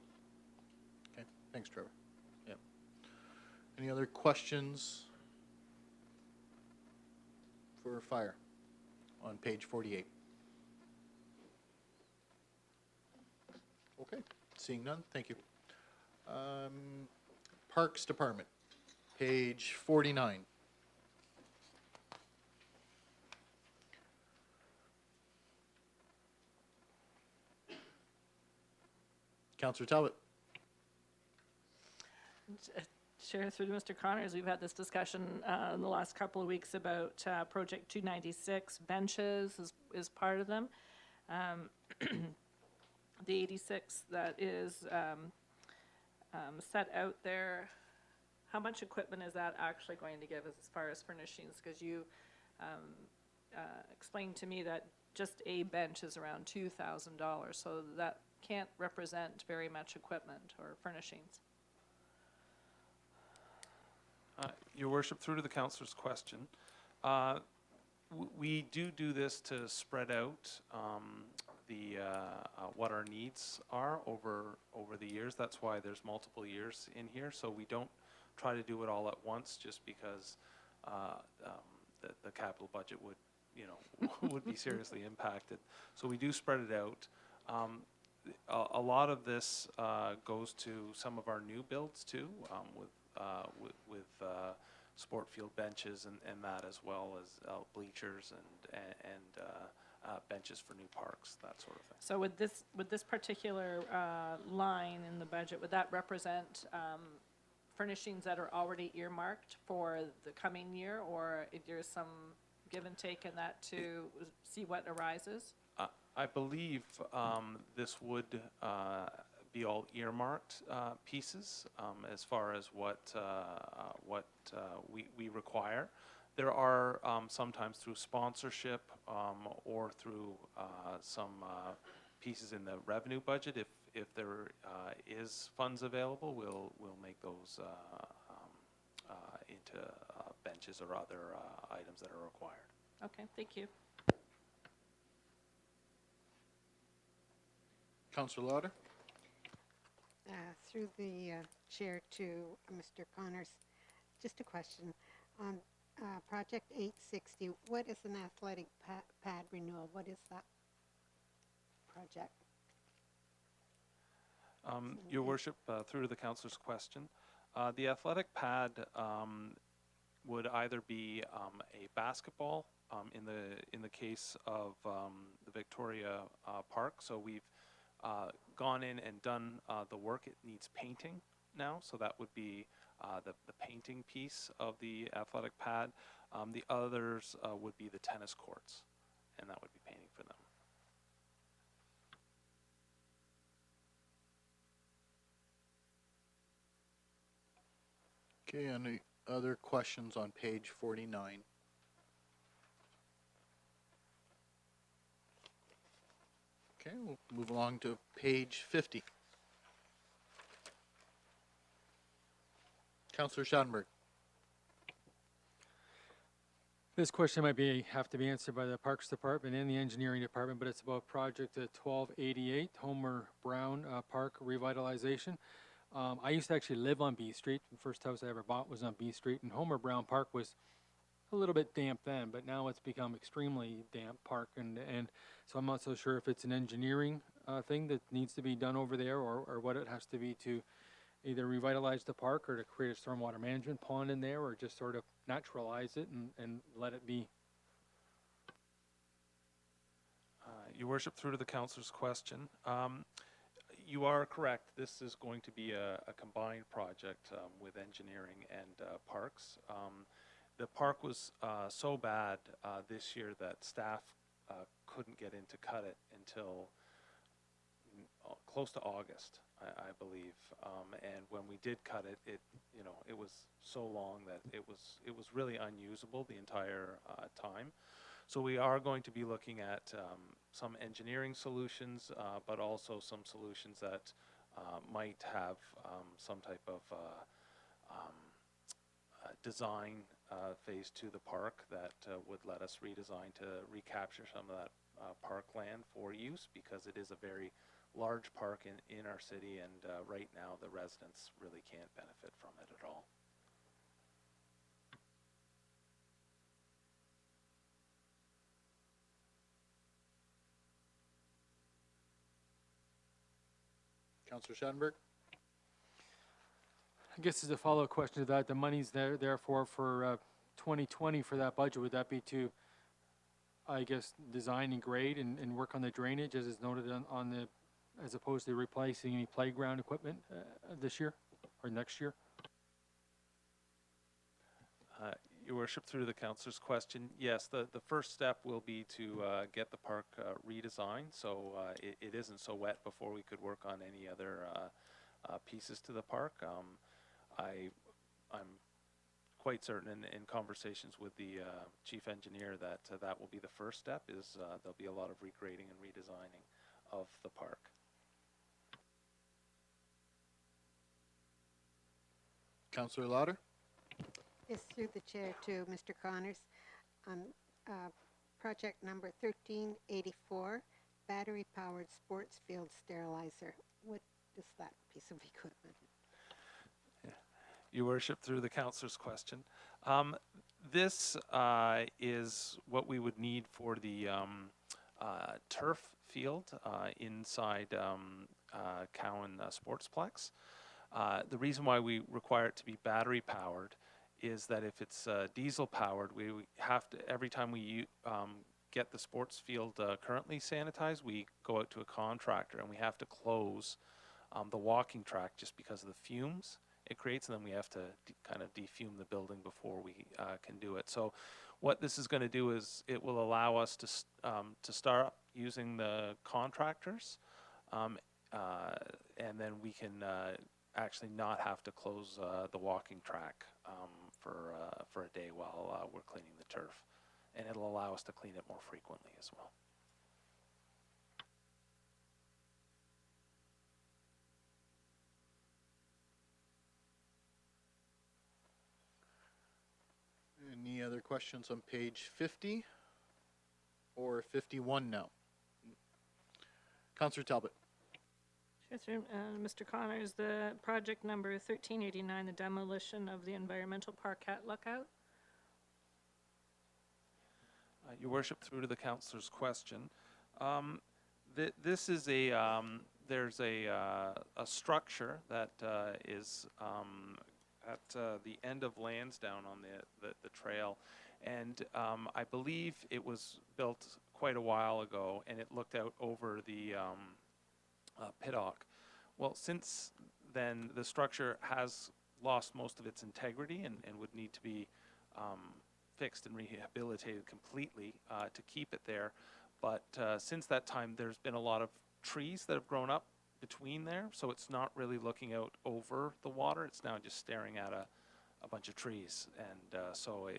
Okay, thanks, Trevor. Yeah. Any other questions for fire on page 48? Okay, seeing none, thank you. Parks Department, page 49. Councillor Talbot. Chair, through to Mr. Connors, we've had this discussion in the last couple of weeks about Project 296. Benches is part of them. The 86 that is set out there, how much equipment is that actually going to give us as far as furnishings? Because you explained to me that just a bench is around $2,000, so that can't represent very much equipment or furnishings. Your worship, through to the councillor's question, we do this to spread out what our needs are over the years. That's why there's multiple years in here. So we don't try to do it all at once, just because the capital budget would would be seriously impacted. So we do spread it out. A lot of this goes to some of our new builds too, with sport field benches and that, as well as bleachers and benches for new parks, that sort of thing. So would this particular line in the budget, would that represent furnishings that are already earmarked for the coming year, or if there's some give and take in that to see what arises? I believe this would be all earmarked pieces as far as what we require. There are sometimes through sponsorship or through some pieces in the revenue budget. If there is funds available, we'll make those into benches or other items that are required. Okay, thank you. Councillor Lauder. Through the chair to Mr. Connors, just a question. On Project 860, what is an athletic pad renewal? What is that project? Your worship, through to the councillor's question, the athletic pad would either be a basketball in the case of the Victoria Park. So we've gone in and done the work. It needs painting now, so that would be the painting piece of the athletic pad. The others would be the tennis courts, and that would be painting for them. Okay, any other questions on page 49? Okay, we'll move along to page 50. Councillor Schadenberg. This question might have to be answered by the Parks Department and the Engineering Department, but it's about project 1288, Homer Brown Park revitalization. I used to actually live on B Street. The first house I ever bought was on B Street, and Homer Brown Park was a little bit damp then, but now it's become extremely damp park, and so I'm not so sure if it's an engineering thing that needs to be done over there, or what it has to be to either revitalize the park or to create a stormwater management pond in there, or just sort of naturalize it and let it be. Your worship, through to the councillor's question, you are correct. This is going to be a combined project with engineering and parks. The park was so bad this year that staff couldn't get in to cut it until close to August, I believe. And when we did cut it, it was so long that it was really unusable the entire time. So we are going to be looking at some engineering solutions, but also some solutions that might have some type of design phase to the park that would let us redesign to recapture some of that parkland for use, because it is a very large park in our city, and right now the residents really can't benefit from it at all. Councillor Shattenberg? I guess as a follow-up question to that, the money's therefore for 2020 for that budget, would that be to, I guess, design and grade and work on the drainage as is noted on the, as opposed to replacing any playground equipment this year or next year? Your Worship, through the councillor's question, yes, the first step will be to get the park redesigned, so it isn't so wet before we could work on any other pieces to the park. I'm quite certain in conversations with the chief engineer that that will be the first step, is there'll be a lot of regrading and redesigning of the park. Councillor Lauder? Yes, through the chair to Mr. Connors. On project number 1384, battery-powered sports field sterilizer. What is that piece of equipment? Your Worship, through the councillor's question, this is what we would need for the turf field inside Cowan Sportsplex. The reason why we require it to be battery powered is that if it's diesel powered, we have to, every time we get the sports field currently sanitized, we go out to a contractor and we have to close the walking track just because of the fumes it creates, and then we have to kind of defume the building before we can do it. So what this is going to do is it will allow us to start using the contractors, and then we can actually not have to close the walking track for a day while we're cleaning the turf, and it'll allow us to clean it more frequently as well. Any other questions on page 50 or 51 now? Councillor Talbot? Sure, through, Mr. Connors, the project number 1389, the demolition of the environmental park at Lookout. Your Worship, through to the councillor's question, this is there's a structure that is at the end of Lansdowne on the trail, and I believe it was built quite a while ago, and it looked out over the Piddock. Well, since then, the structure has lost most of its integrity and would need to be fixed and rehabilitated completely to keep it there. But since that time, there's been a lot of trees that have grown up between there, so it's not really looking out over the water. It's now just staring at a bunch of trees, and so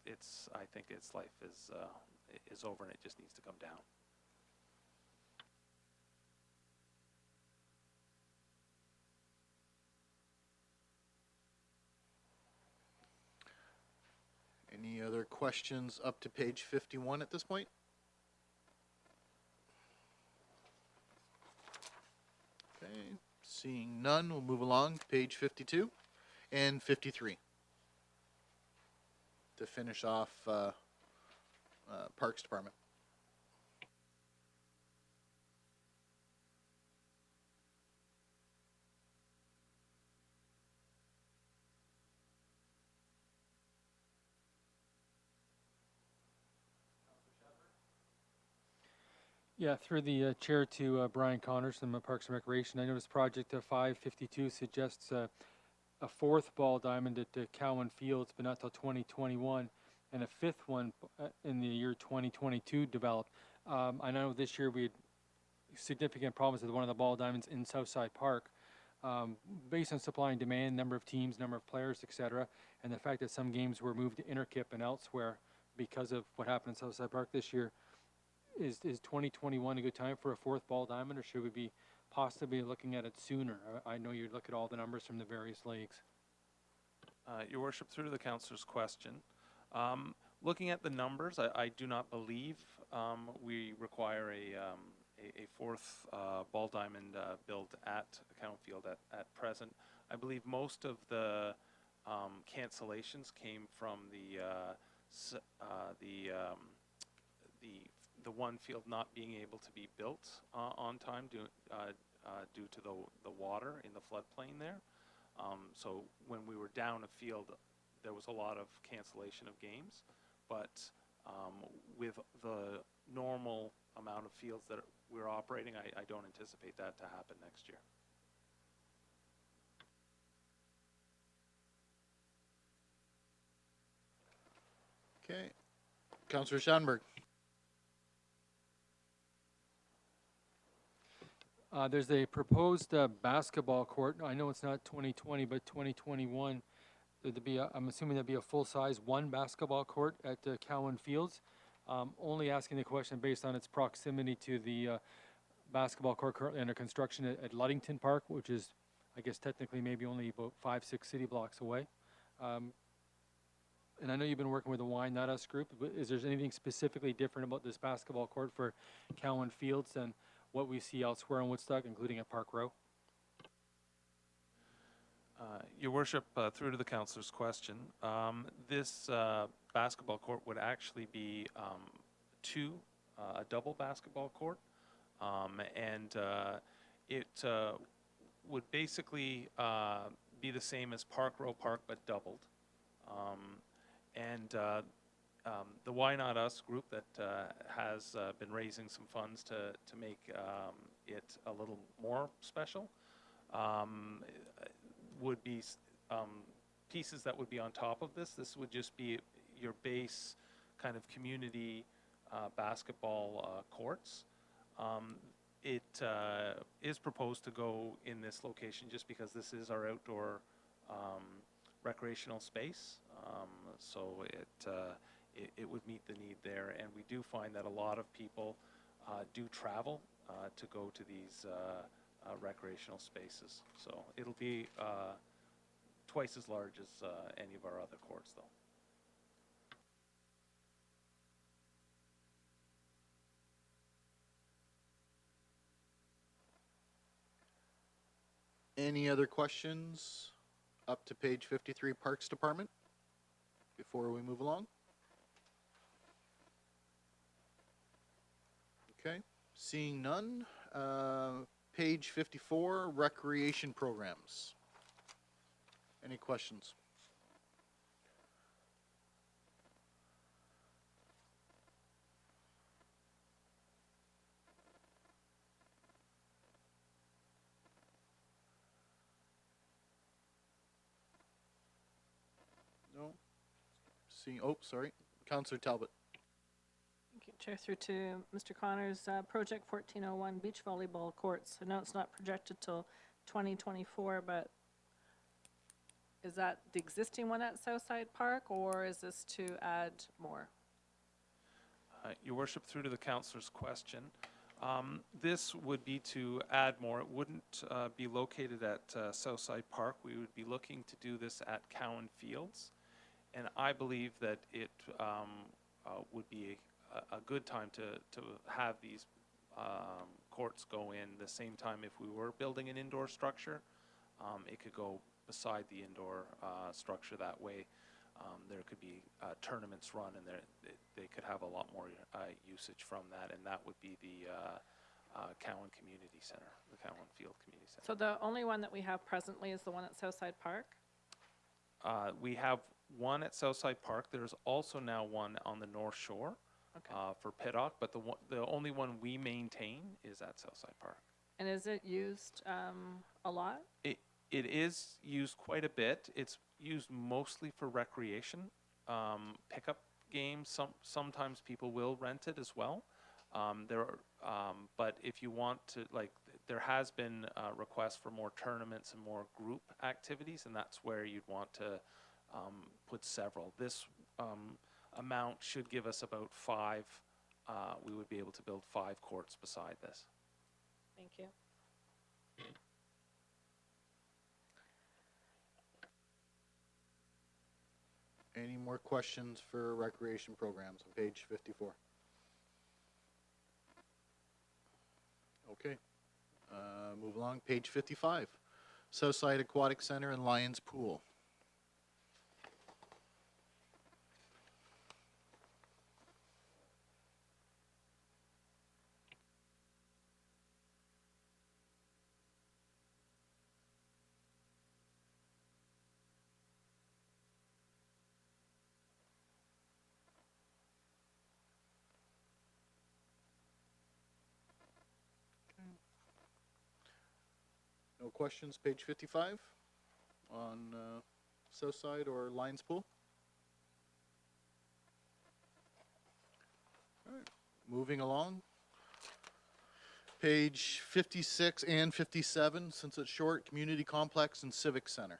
it's I think its life is over, and it just needs to come down. Any other questions up to page 51 at this point? Okay, seeing none, we'll move along to page 52 and 53 to finish off Parks Department. Yeah, through the chair to Brian Connors from Parks and Recreation. I noticed project 552 suggests a fourth ball diamond at Cowan Fields, but not till 2021, and a fifth one in the year 2022 developed. I know this year we significant problems with one of the ball diamonds in Southside Park, based on supply and demand, number of teams, number of players, etc., and the fact that some games were moved to Interkip and elsewhere because of what happened in Southside Park this year. Is 2021 a good time for a fourth ball diamond, or should we be possibly looking at it sooner? I know you look at all the numbers from the various leagues. Your worship, through to the councillor's question, looking at the numbers, I do not believe we require a fourth ball diamond build at Cowan Field at present. I believe most of the cancellations came from the one field not being able to be built on time due to the water in the floodplain there. So when we were down a field, there was a lot of cancellation of games, but with the normal amount of fields that we're operating, I don't anticipate that to happen next year. Okay. Councillor Schanberg. There's a proposed basketball court. I know it's not 2020, but 2021. There'd be I'm assuming there'd be a full-size one basketball court at Cowan Fields. Only asking the question based on its proximity to the basketball court currently under construction at Ludington Park, which is, I guess, technically maybe only about 5-6 city blocks away. And I know you've been working with the Wine Not Us group, but is there anything specifically different about this basketball court for Cowan Fields than what we see elsewhere in Woodstock, including at Park Row? Your worship, through to the councillor's question, this basketball court would actually be a double basketball court, and it would basically be the same as Park Row Park but doubled. The Why Not Us group that has been raising some funds to make it a little more special would be pieces that would be on top of this. This would just be your base kind of community basketball courts. It is proposed to go in this location just because this is our outdoor recreational space. So it would meet the need there. And we do find that a lot of people do travel to go to these recreational spaces. So it'll be twice as large as any of our other courts, though. Any other questions up to page 53, Parks Department, before we move along? Okay, seeing none. Page 54, Recreation Programs. Any questions? No. Oh, sorry. Councillor Talbot. Okay, Chair, through to Mr. Connors. Project 1401 beach volleyball courts. I know it's not projected till 2024, but is that the existing one at Southside Park, or is this to add more? Your worship, through to the councillor's question, this would be to add more. It wouldn't be located at Southside Park. We would be looking to do this at Cowan Fields, and I believe that it would be a good time to have these courts go in the same time. If we were building an indoor structure, it could go beside the indoor structure. That way there could be tournaments run, and they could have a lot more usage from that, and that would be the Cowan Community Center, the Cowan Field Community Center. So the only one that we have presently is the one at Southside Park? We have one at Southside Park. There's also now one on the North Shore. Okay. For Pittock, but the only one we maintain is at Southside Park. And is it used a lot? It is used quite a bit. It's used mostly for recreation, pickup games. Sometimes people will rent it as well. There But if you want to, like, there has been requests for more tournaments and more group activities, and that's where you'd want to put several. This amount should give us about 5. We would be able to build 5 courts beside this. Thank you. Any more questions for recreation programs on page 54? Okay. Move along, page 55. Southside Aquatic Center and Lions Pool. No questions, page 55 on Southside or Lions Pool? All right, moving along. Page 56 and 57, since it's short, Community Complex and Civic Center.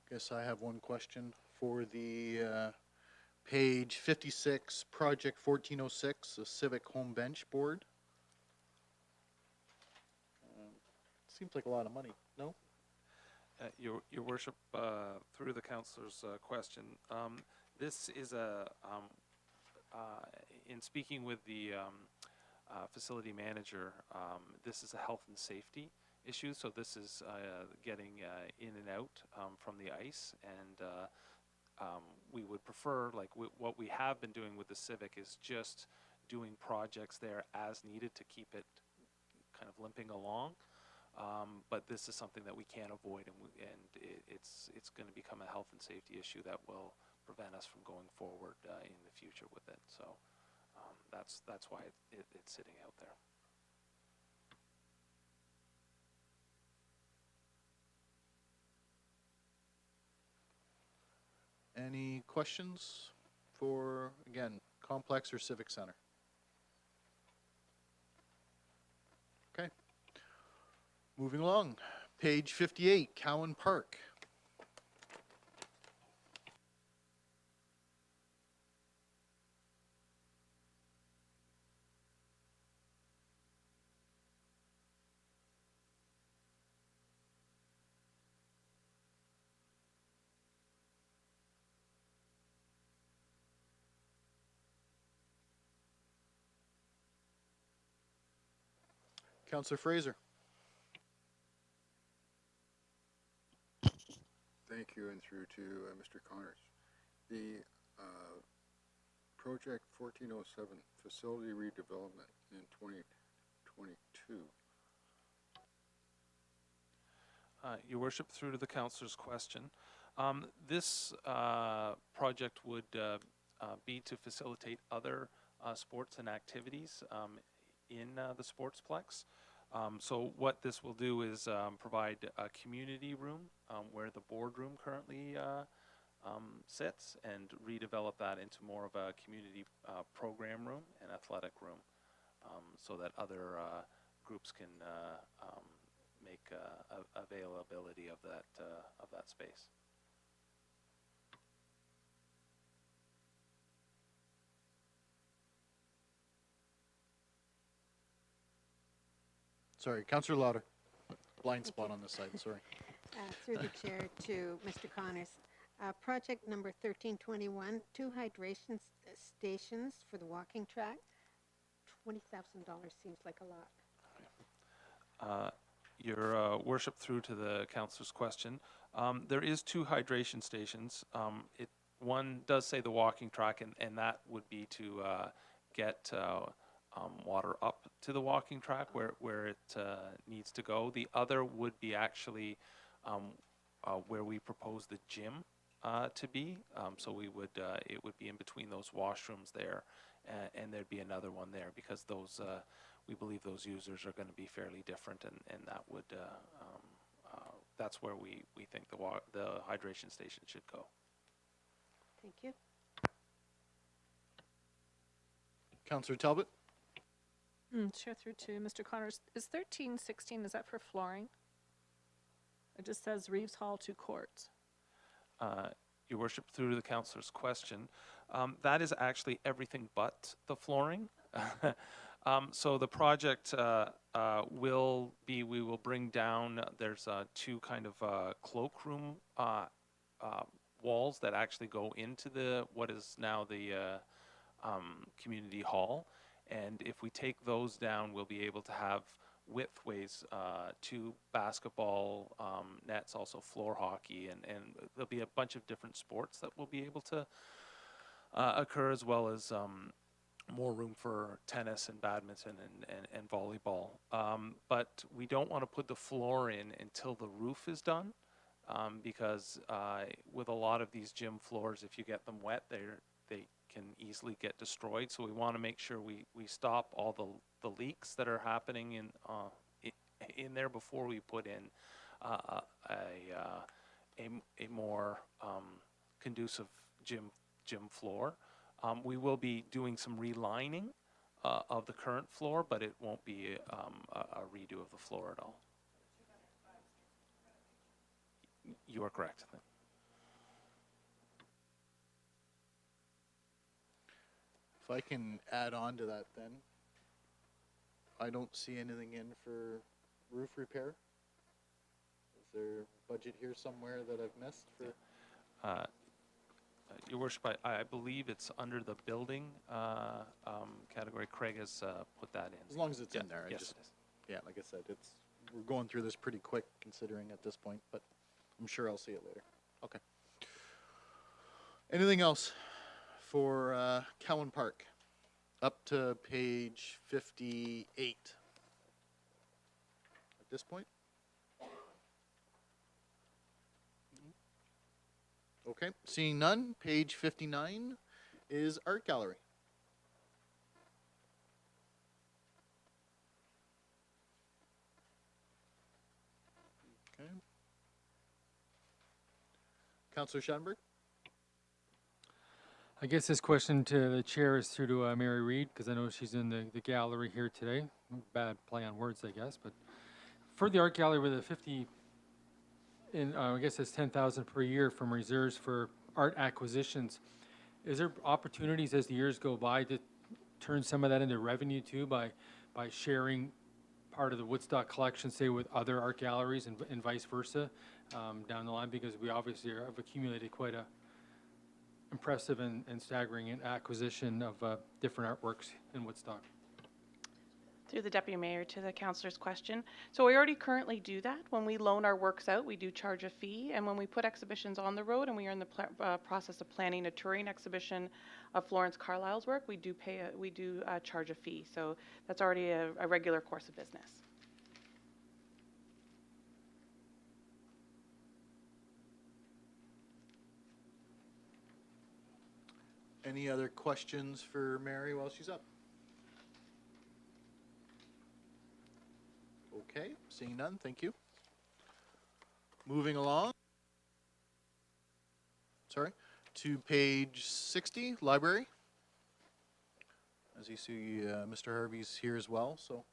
Guess I have one question for the page 56, Project 1406, the Civic Home Bench Board. Seems like a lot of money, no? Your Worship, through the councillor's question, this is in speaking with the facility manager, this is a health and safety issue, so this is getting in and out from the ice, and we would prefer, like what we have been doing with the Civic is just doing projects there as needed to keep it kind of limping along. But this is something that we can't avoid, and it's going to become a health and safety issue that will prevent us from going forward in the future with it. So that's why it's sitting out there. Any questions for, again, Complex or Civic Center? Okay. Moving along, page 58, Cowan Park. Councillor Fraser. Thank you, and through to Mr. Connors. The Project 1407 facility redevelopment in 2022. Your Worship, through to the councillor's question, this project would be to facilitate other sports and activities in the Sportsplex. So what this will do is provide a community room where the boardroom currently sits, and redevelop that into more of a community program room and athletic room, so that other groups can make availability of that space. Sorry, Councillor Lauder. Blind spot on this side, sorry. Through the chair to Mr. Connors. Project number 1321, 2 hydration stations for the walking track. $20,000 seems like a lot. Your Worship, through to the councillor's question, There is 2 hydration stations. One does say the walking track, and that would be to get water up to the walking track where it needs to go. The other would be actually where we propose the gym to be. So we would it would be in between those washrooms there, and there'd be another one there because those we believe those users are going to be fairly different, and that would that's where we think the hydration station should go. Thank you. Councillor Talbot? Chair through to Mr. Connors. Is 1316, is that for flooring? It just says Reeves Hall 2 courts. Your worship, through to the councillor's question, that is actually everything but the flooring. So the project will be, we will bring down, there's 2 kind of cloakroom walls that actually go into what is now the community hall. And if we take those down, we'll be able to have widthways to basketball nets, also floor hockey, and there'll be a bunch of different sports that will be able to occur, as well as more room for tennis and badminton and volleyball. But we don't want to put the floor in until the roof is done, because with a lot of these gym floors, if you get them wet, they can easily get destroyed. So we want to make sure we stop all the leaks that are happening in there before we put in a more conducive gym floor. We will be doing some relining of the current floor, but it won't be a redo of the floor at all. You are correct. If I can add on to that then, I don't see anything in for roof repair. Is there a budget here somewhere that I've missed for? Your worship, I believe it's under the building category. Craig has put that in. As long as it's in there, Yes, it is. yeah, like I said, we're going through this pretty quick considering at this point, but I'm sure I'll see it later. Okay. Anything else for Cowan Park? Up to page 58 at this point. Okay, seeing none, page 59 is Art Gallery. Okay. Councillor Schanberg? I guess this question to the chair is through to Mary Reid, because I know she's in the gallery here today. Bad play on words, I guess, but for the art gallery with a 50, I guess it's 10,000 per year from reserves for art acquisitions. Is there opportunities as the years go by to turn some of that into revenue too by sharing part of the Woodstock collection, say, with other art galleries and vice versa down the line? Because we obviously have accumulated quite a impressive and staggering acquisition of different artworks in Woodstock. Through the Deputy Mayor to the councillor's question. So we already currently do that. When we loan our works out, we do charge a fee. And when we put exhibitions on the road and we are in the process of planning a touring exhibition of Florence Carlyle's work, we do charge a fee. So that's already a regular course of business. Any other questions for Mary while she's up? Okay, seeing none, thank you. Moving along. Sorry, to page 60, library. As you see, Mr. Harvey's here as well, so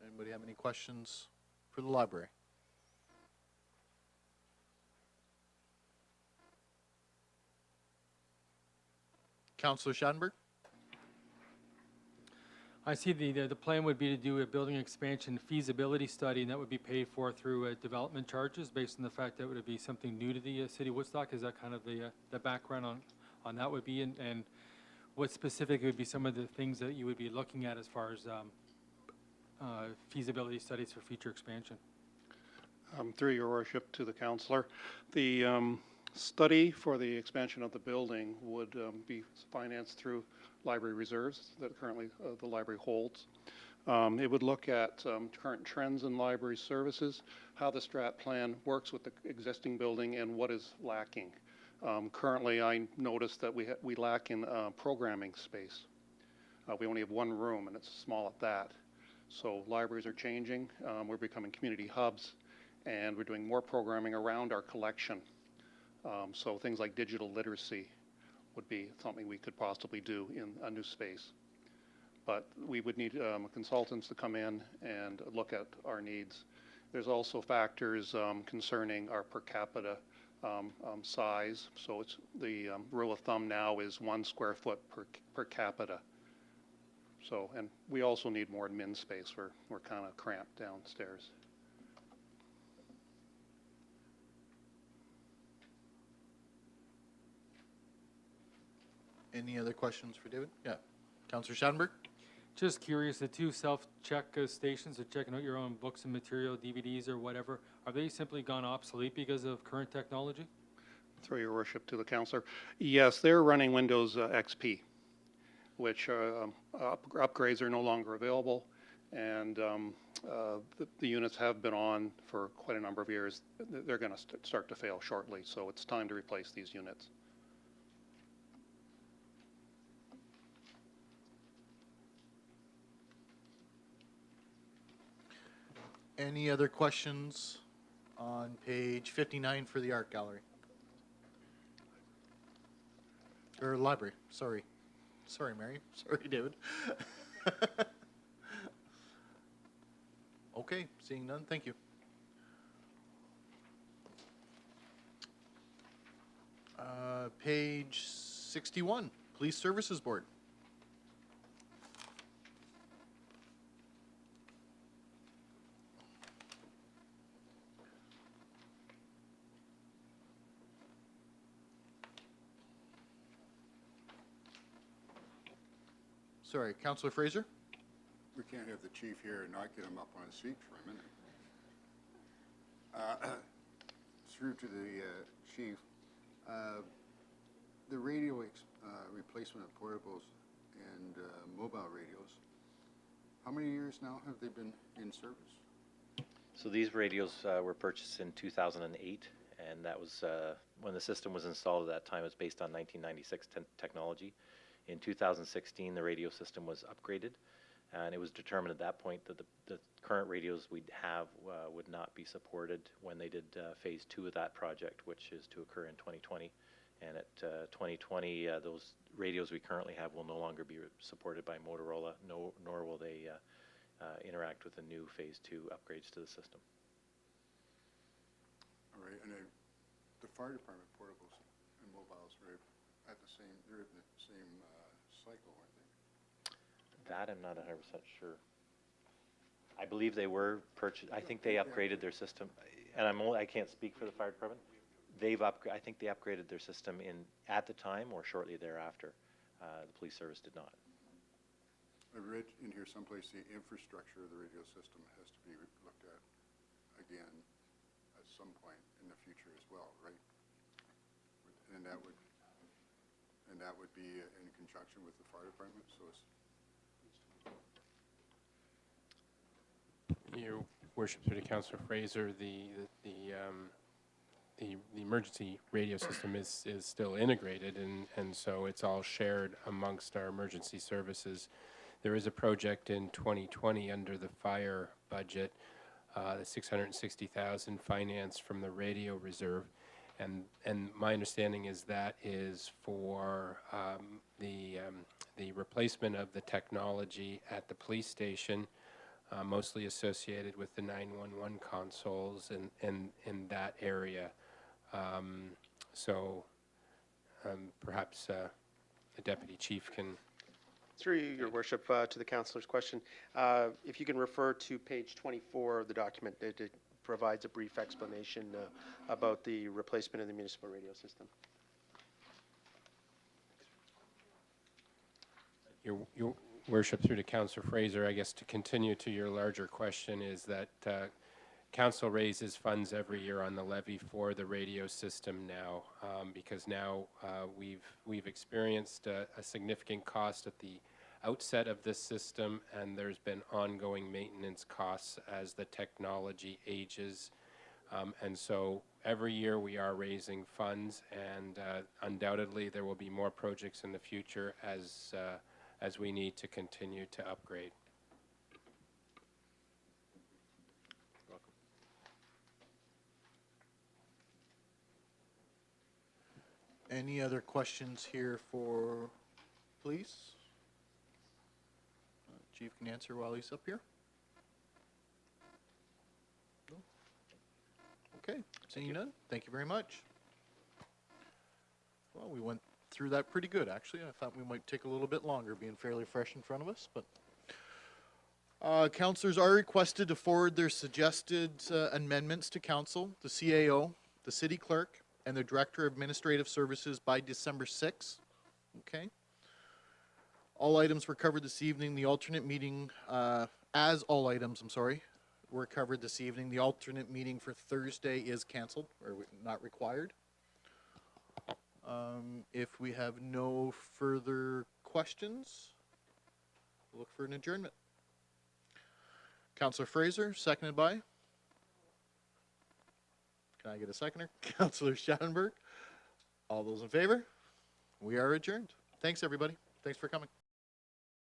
anybody have any questions for the library? Councillor Schanberg? I see the plan would be to do a building expansion feasibility study, and that would be paid for through development charges based on the fact that it would be something new to the city of Woodstock. Is that kind of the background on that would be? And what specifically would be some of the things that you would be looking at as far as feasibility studies for future expansion? Through your worship to the councillor, the study for the expansion of the building would be financed through library reserves that currently the library holds. It would look at current trends in library services, how the strat plan works with the existing building, and what is lacking. Currently, I noticed that we lack in programming space. We only have one room, and it's small at that. So libraries are changing. We're becoming community hubs, and we're doing more programming around our collection. So things like digital literacy would be something we could possibly do in a new space. But we would need consultants to come in and look at our needs. There's also factors concerning our per capita size. So it's the rule of thumb now is 1 square foot per capita. So, and we also need more admin space. We're kind of cramped downstairs. Any other questions for David? Yeah. Councillor Schadenberg? Just curious, the two self-check stations are checking out your own books and material, DVDs or whatever, are they simply gone obsolete because of current technology? Through your worship to the councillor. Yes, they're running Windows XP, which upgrades are no longer available, and the units have been on for quite a number of years. They're going to start to fail shortly, so it's time to replace these units. Any other questions on page 59 for the art gallery? Or library, sorry. Sorry, Mary. Sorry, David. Okay, seeing none, thank you. Page 61, Police Services Board. Sorry, Councillor Fraser? We can't have the chief here and not get him up on his feet for a minute. Through to the chief, the radio replacement of portables and mobile radios, how many years now have they been in service? So these radios were purchased in 2008, and that was when the system was installed at that time. It was based on 1996 technology. In 2016, the radio system was upgraded, and it was determined at that point that the current radios we'd have would not be supported when they did phase 2 of that project, which is to occur in 2020. And at 2020, those radios we currently have will no longer be supported by Motorola, nor will they interact with the new phase 2 upgrades to the system. All right, and the fire department portables and mobiles are at the same, they're in the same cycle, aren't they? That I'm not 100% sure. I believe they were purchased. I think they upgraded their system, and I can't speak for the fire department. I think they upgraded their system at the time or shortly thereafter. The police service did not. I read in here someplace the infrastructure of the radio system has to be looked at again at some point in the future as well, right? And that would be in conjunction with the fire department. So it's Your worship, through to Councillor Fraser, the emergency radio system is still integrated, and so it's all shared amongst our emergency services. There is a project in 2020 under the fire budget, the 660,000 financed from the radio reserve, and my understanding is that is for the replacement of the technology at the police station, mostly associated with the 911 consoles and in that area. Perhaps the deputy chief can. Through you, your worship, to the councillor's question, if you can refer to page 24 of the document, it provides a brief explanation about the replacement of the municipal radio system. Your worship, through to Councillor Fraser, I guess to continue to your larger question is that council raises funds every year on the levy for the radio system now, because now we've experienced a significant cost at the outset of this system, and there's been ongoing maintenance costs as the technology ages. And so every year we are raising funds, and undoubtedly there will be more projects in the future as we need to continue to upgrade. Any other questions here for police? Chief can answer while he's up here. No? Okay, seeing none, thank you very much. Well, we went through that pretty good, actually. I thought we might take a little bit longer, being fairly fresh in front of us, but councilors are requested to forward their suggested amendments to council, the CAO, the city clerk, and the Director of Administrative Services by December 6th. Okay. All items were covered this evening. The alternate meeting, all items, were covered this evening. The alternate meeting for Thursday is canceled, or not required. If we have no further questions, we'll look for an adjournment. Councillor Fraser, seconded by? Can I get a seconder? Councillor Schattenberg. All those in favor? We are adjourned. Thanks, everybody. Thanks for coming.